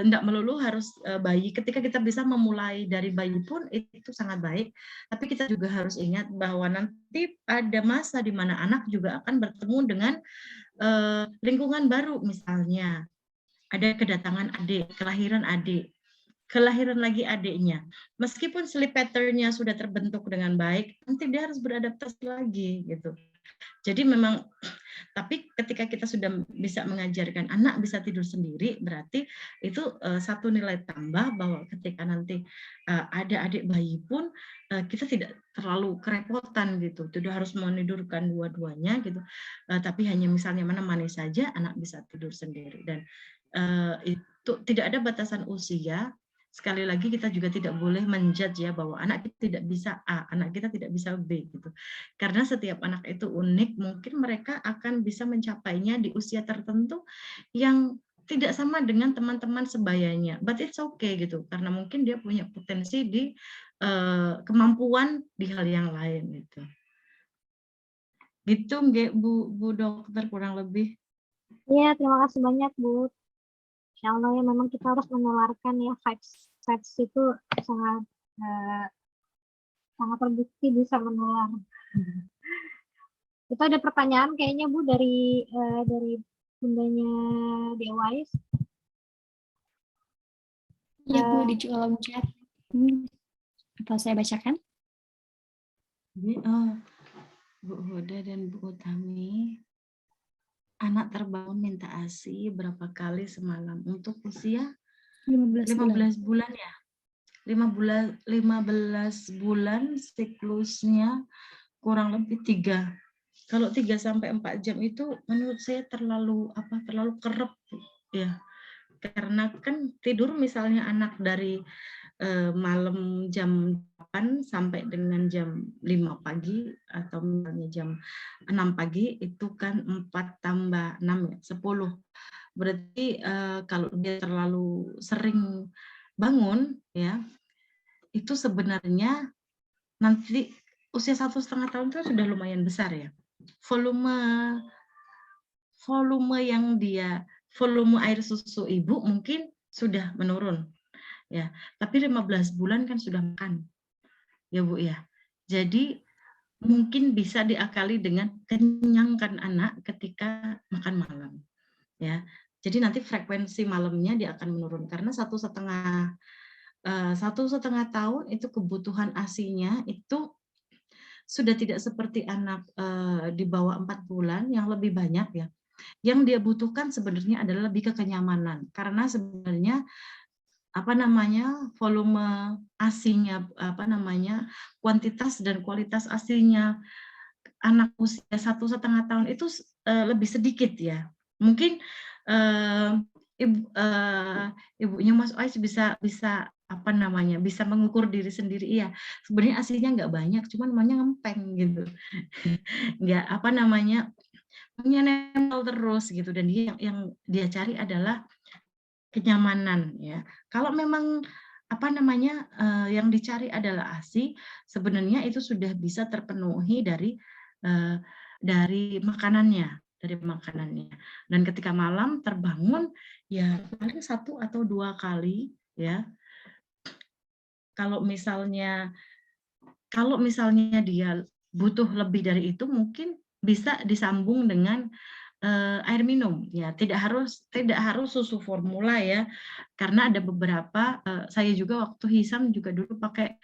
enggak melulu harus bayi. Ketika kita bisa memulai dari bayi pun itu sangat baik. Tapi kita juga harus ingat bahwa nanti ada masa di mana anak juga akan bertemu dengan lingkungan baru. Misalnya ada kedatangan adik, kelahiran lagi adiknya. Meskipun sleep pattern-nya sudah terbentuk dengan baik, nanti dia harus beradaptasi lagi gitu. Jadi memang, tapi ketika kita sudah bisa mengajarkan anak bisa tidur sendiri, berarti itu satu nilai tambah bahwa ketika nanti ada adik bayi pun kita tidak terlalu kerepotan gitu, tidak harus menidurkan dua-duanya gitu, tapi hanya misalnya menemani saja, anak bisa tidur sendiri. Dan itu tidak ada batasan usia, sekali lagi kita juga tidak boleh menjudge ya bahwa anak kita tidak bisa A, anak kita tidak bisa B gitu. Karena setiap anak itu unik, mungkin mereka akan bisa mencapainya di usia tertentu yang tidak sama dengan teman-teman sebayanya. But it's okay gitu, karena mungkin dia punya potensi di kemampuan di hal yang lain gitu. Gitu nggak Bu Dokter kurang lebih. Iya, terima kasih banyak Bu. Insya Allah ya memang kita harus menularkan ya vibes itu sangat sangat terbukti bisa menular. Itu ada pertanyaan kayaknya Bu dari bundanya Dewais. Iya Bu, di kolom chat. Atau saya bacakan? Bu Huda dan Bu Utami, anak terbangun minta ASI berapa kali semalam untuk usia 15 bulan ya. 15 bulan siklusnya kurang lebih 3. Kalau 3 sampai 4 jam itu menurut saya terlalu kerep ya. Karena kan tidur misalnya anak dari malam jam 8 sampai dengan jam 5 pagi atau misalnya jam 6 pagi itu kan 4 tambah 6 ya, 10. Berarti kalau dia terlalu sering bangun ya, itu sebenarnya nanti usia 1,5 tahun itu sudah lumayan besar ya. Volume air susu ibu mungkin sudah menurun ya, tapi 15 bulan kan sudah makan ya Bu ya. Jadi mungkin bisa diakali dengan kenyangkan anak ketika makan malam ya. Jadi nanti frekuensi malamnya dia akan menurun karena 1,5 tahun itu kebutuhan ASI-nya itu sudah tidak seperti anak di bawah 4 bulan yang lebih banyak ya. Yang dia butuhkan sebenarnya adalah lebih ke kenyamanan, karena sebenarnya volume ASI-nya kuantitas dan kualitas ASI-nya anak usia 1,5 tahun itu lebih sedikit ya. Mungkin ibunya Mas Ois bisa bisa mengukur diri sendiri ya. Sebenarnya ASI-nya nggak banyak, cuman maunya ngempeng gitu. Nggak maunya nempel terus gitu, dan dia yang dia cari adalah kenyamanan ya. Kalau memang yang dicari adalah ASI, sebenarnya itu sudah bisa terpenuhi dari makanannya, Dan ketika malam terbangun ya paling 1 atau 2 kali ya. Kalau misalnya dia butuh lebih dari itu, mungkin bisa disambung dengan air minum ya, tidak harus susu formula ya, karena ada beberapa saya juga waktu Hisam juga dulu pakai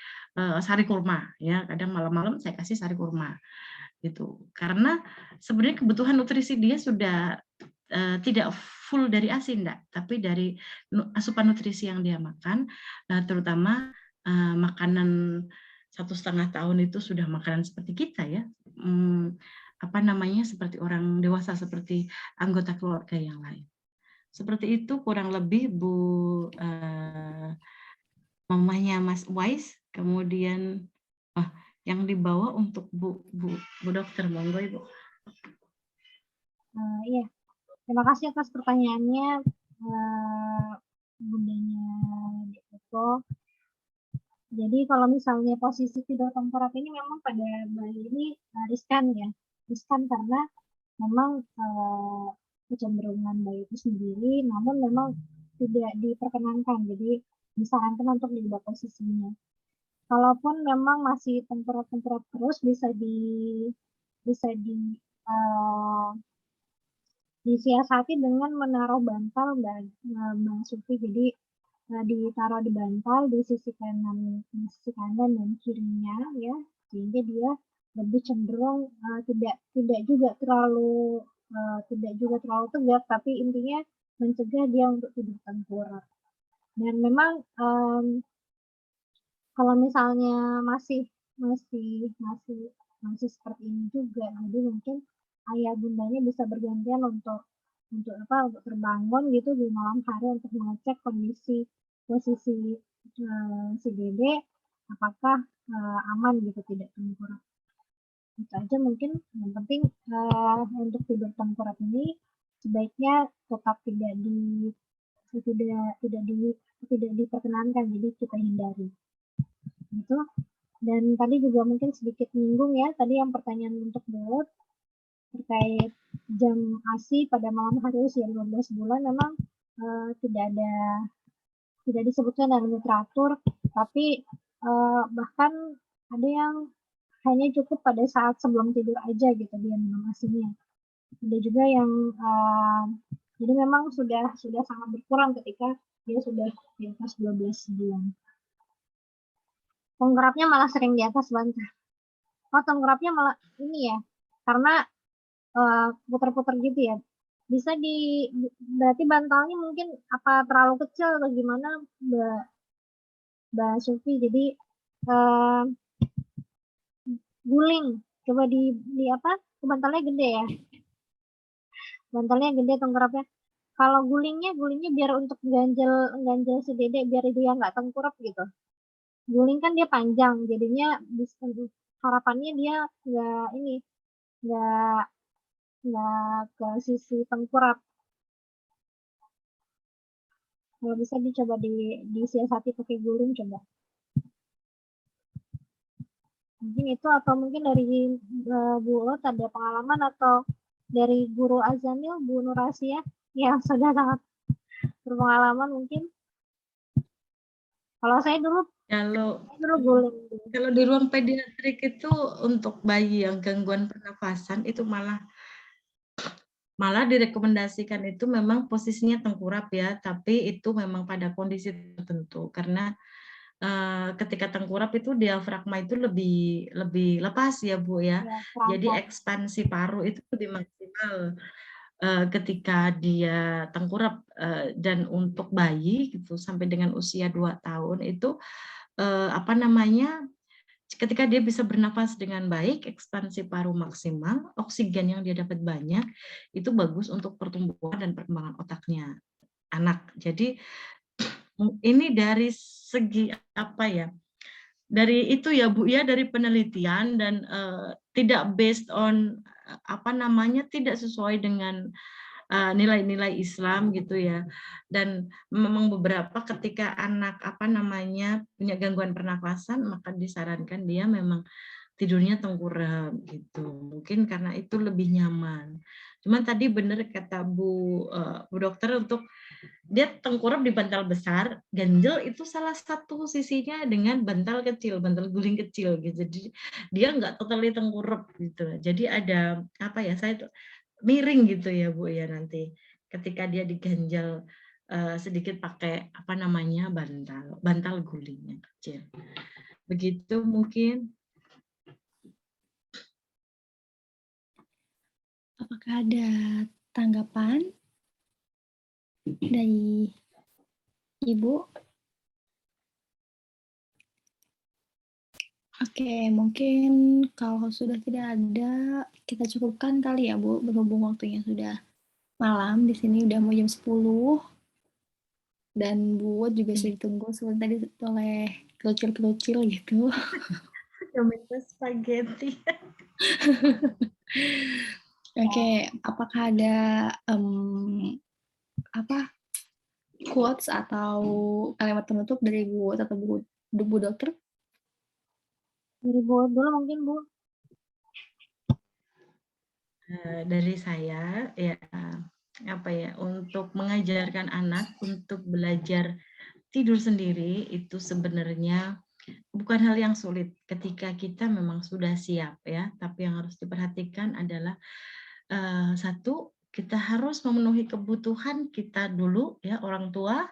sari kurma ya, kadang malam-malam saya kasih sari kurma gitu, karena sebenarnya kebutuhan nutrisi dia sudah tidak full dari ASI enggak, tapi dari asupan nutrisi yang dia makan, terutama makanan 1,5 tahun itu sudah makanan seperti kita ya, seperti orang dewasa, seperti anggota keluarga yang lain. Seperti itu kurang lebih Bu mamanya Mas Wais, kemudian yang dibawa untuk Bu Dokter, monggo Ibu. Iya, terima kasih atas pertanyaannya bundanya Deko. Jadi kalau misalnya posisi tidur tengkorak ini memang pada bayi ini riskan ya, karena memang kecenderungan bayi itu sendiri, namun memang tidak diperkenankan, jadi disarankan untuk diubah posisinya. Kalaupun memang masih tengkurap terus, bisa disiasati dengan menaruh bantal Bang Sufi. Jadi ditaruh di bantal di sisi kanan dan kirinya ya, sehingga dia lebih cenderung tidak juga terlalu tegak, tapi intinya mencegah dia untuk tidur tengkurap. Dan memang kalau misalnya masih seperti ini juga, jadi mungkin ayah bundanya bisa bergantian untuk terbangun gitu di malam hari untuk mengecek posisi si Dede apakah aman gitu, tidak tengkurap. Itu aja mungkin. Yang penting untuk tidur tengkurap ini sebaiknya tetap tidak diperkenankan, jadi kita hindari. Gitu. Dan tadi juga mungkin sedikit menyinggung ya, tadi yang pertanyaan untuk Bot terkait jam ASI pada malam hari usia 15 bulan memang tidak disebutkan dalam literatur, tapi bahkan ada yang hanya cukup pada saat sebelum tidur aja gitu dia minum ASI-nya. Ada juga yang jadi memang sudah sangat berkurang ketika dia sudah di atas 12 bulan. Tengkurapnya malah sering di atas bantal. Oh, tengkurapnya malah ini ya, karena putar-putar gitu ya. Bisa berarti bantalnya mungkin apa terlalu kecil atau gimana, Mbak Sufi. Jadi guling, coba di apa? Bantalnya gede ya. Bantalnya gede tengkurapnya. Kalau gulingnya biar untuk ganjel si Dede biar dia nggak tengkurap gitu. Guling kan dia panjang, jadinya harapannya dia nggak ke sisi tengkurap. Kalau bisa dicoba disiasati pakai guling coba. Mungkin itu, atau mungkin dari Bu Ot ada pengalaman, atau dari Guru Azamil, Bu Nurasia yang sudah sangat berpengalaman mungkin. Kalau saya dulu guling. Kalau di ruang pediatrik itu untuk bayi yang gangguan pernafasan itu malah direkomendasikan itu memang posisinya tengkurap ya, tapi itu memang pada kondisi tertentu karena ketika tengkurap itu diafragma itu lebih lepas ya Bu ya. Jadi ekspansi paru itu lebih maksimal ketika dia tengkurap, dan untuk bayi gitu sampai dengan usia 2 tahun itu ketika dia bisa bernafas dengan baik, ekspansi paru maksimal, oksigen yang dia dapat banyak, itu bagus untuk pertumbuhan dan perkembangan otaknya anak. Jadi ini dari segi apa ya? Dari itu ya Bu ya, dari penelitian dan tidak based on tidak sesuai dengan nilai-nilai Islam gitu ya. Dan memang beberapa ketika anak punya gangguan pernafasan, maka disarankan dia memang tidurnya tengkurap gitu. Mungkin karena itu lebih nyaman. Cuman tadi benar kata Bu Dokter, untuk dia tengkurap di bantal besar, ganjel itu salah satu sisinya dengan bantal kecil, bantal guling kecil gitu. Jadi dia nggak totally tengkurap gitu. Jadi ada saya miring gitu ya Bu ya nanti ketika dia diganjal sedikit pakai bantal guling yang kecil. Begitu mungkin. Apakah ada tanggapan dari Ibu? Oke, mungkin kalau sudah tidak ada, kita cukupkan kali ya Bu, berhubung waktunya sudah malam, di sini udah mau jam 10, dan Bu juga sudah ditunggu sebentar tadi oleh kerucil-kerucil gitu. Tomato spaghetti. Oke, apakah ada quotes atau kalimat penutup dari Bu atau Bu Dokter? Dari Bu dulu mungkin Bu. Dari saya ya untuk mengajarkan anak untuk belajar tidur sendiri itu sebenarnya bukan hal yang sulit ketika kita memang sudah siap ya, tapi yang harus diperhatikan adalah satu, kita harus memenuhi kebutuhan kita dulu ya, orang tua,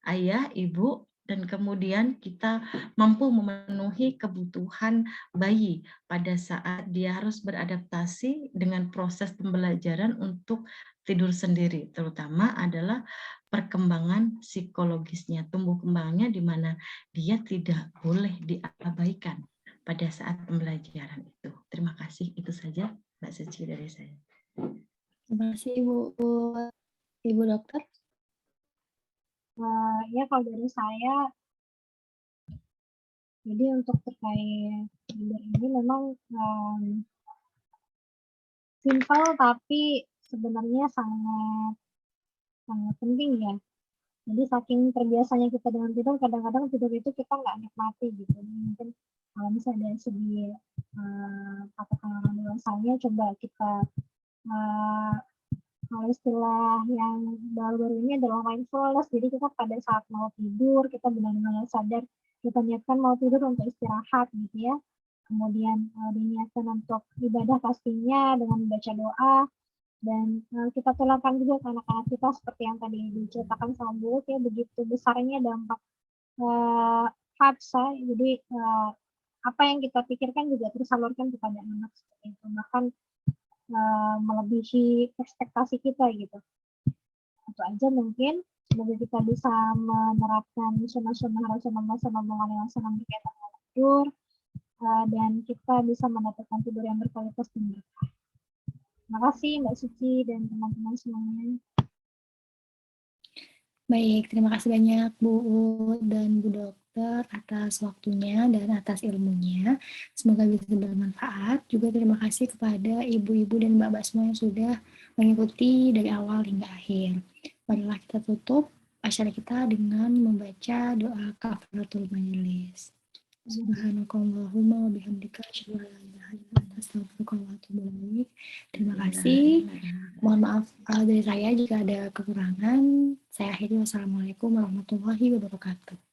ayah, ibu, dan kemudian kita mampu memenuhi kebutuhan bayi pada saat dia harus beradaptasi dengan proses pembelajaran untuk tidur sendiri, terutama adalah perkembangan psikologisnya, tumbuh kembangnya, di mana dia tidak boleh diabaikan pada saat pembelajaran itu. Terima kasih, itu saja Mbak Suci dari saya. Terima kasih Ibu Dokter. Ya kalau dari saya Jadi untuk terkait tidur ini memang simpel tapi sebenarnya sangat sangat penting ya. Jadi saking terbiasanya kita dengan tidur, kadang-kadang tidur itu kita nggak nikmati gitu. Mungkin kalau misalnya dari segi katakanlah dewasanya, coba kita kalau istilah yang baru-baru ini adalah mindfulness. Jadi kita pada saat mau tidur, kita benar-benar sadar kita niatkan mau tidur untuk istirahat gitu ya. Kemudian diniatkan untuk ibadah pastinya dengan membaca doa. Dan kita tularkan juga ke anak-anak kita seperti yang tadi diceritakan sama Bu, ya begitu besarnya dampak hafsa. Jadi apa yang kita pikirkan juga tersalurkan kepada anak seperti itu, bahkan melebihi ekspektasi kita gitu. Itu aja mungkin. Semoga kita bisa menerapkan sunnah-sunnah Rasulullah SAW berkaitan dengan tidur, dan kita bisa mendapatkan tidur yang berkualitas dan berkah. Terima kasih Mbak Suci dan teman-teman semuanya. Baik, terima kasih banyak Bu dan Bu Dokter atas waktunya dan atas ilmunya. Semoga bisa bermanfaat. Juga terima kasih kepada ibu-ibu dan mbak-mbak semua yang sudah mengikuti dari awal hingga akhir. Marilah kita tutup acara kita dengan membaca doa kafaratul majelis. Subhanakallahumma wa bihamdika asyhadu an la ilaha illa anta astaghfiruka wa atubu ilaik. Terima kasih. Mohon maaf dari saya jika ada kekurangan. Saya akhiri. Wassalamualaikum warahmatullahi wabarakatuh.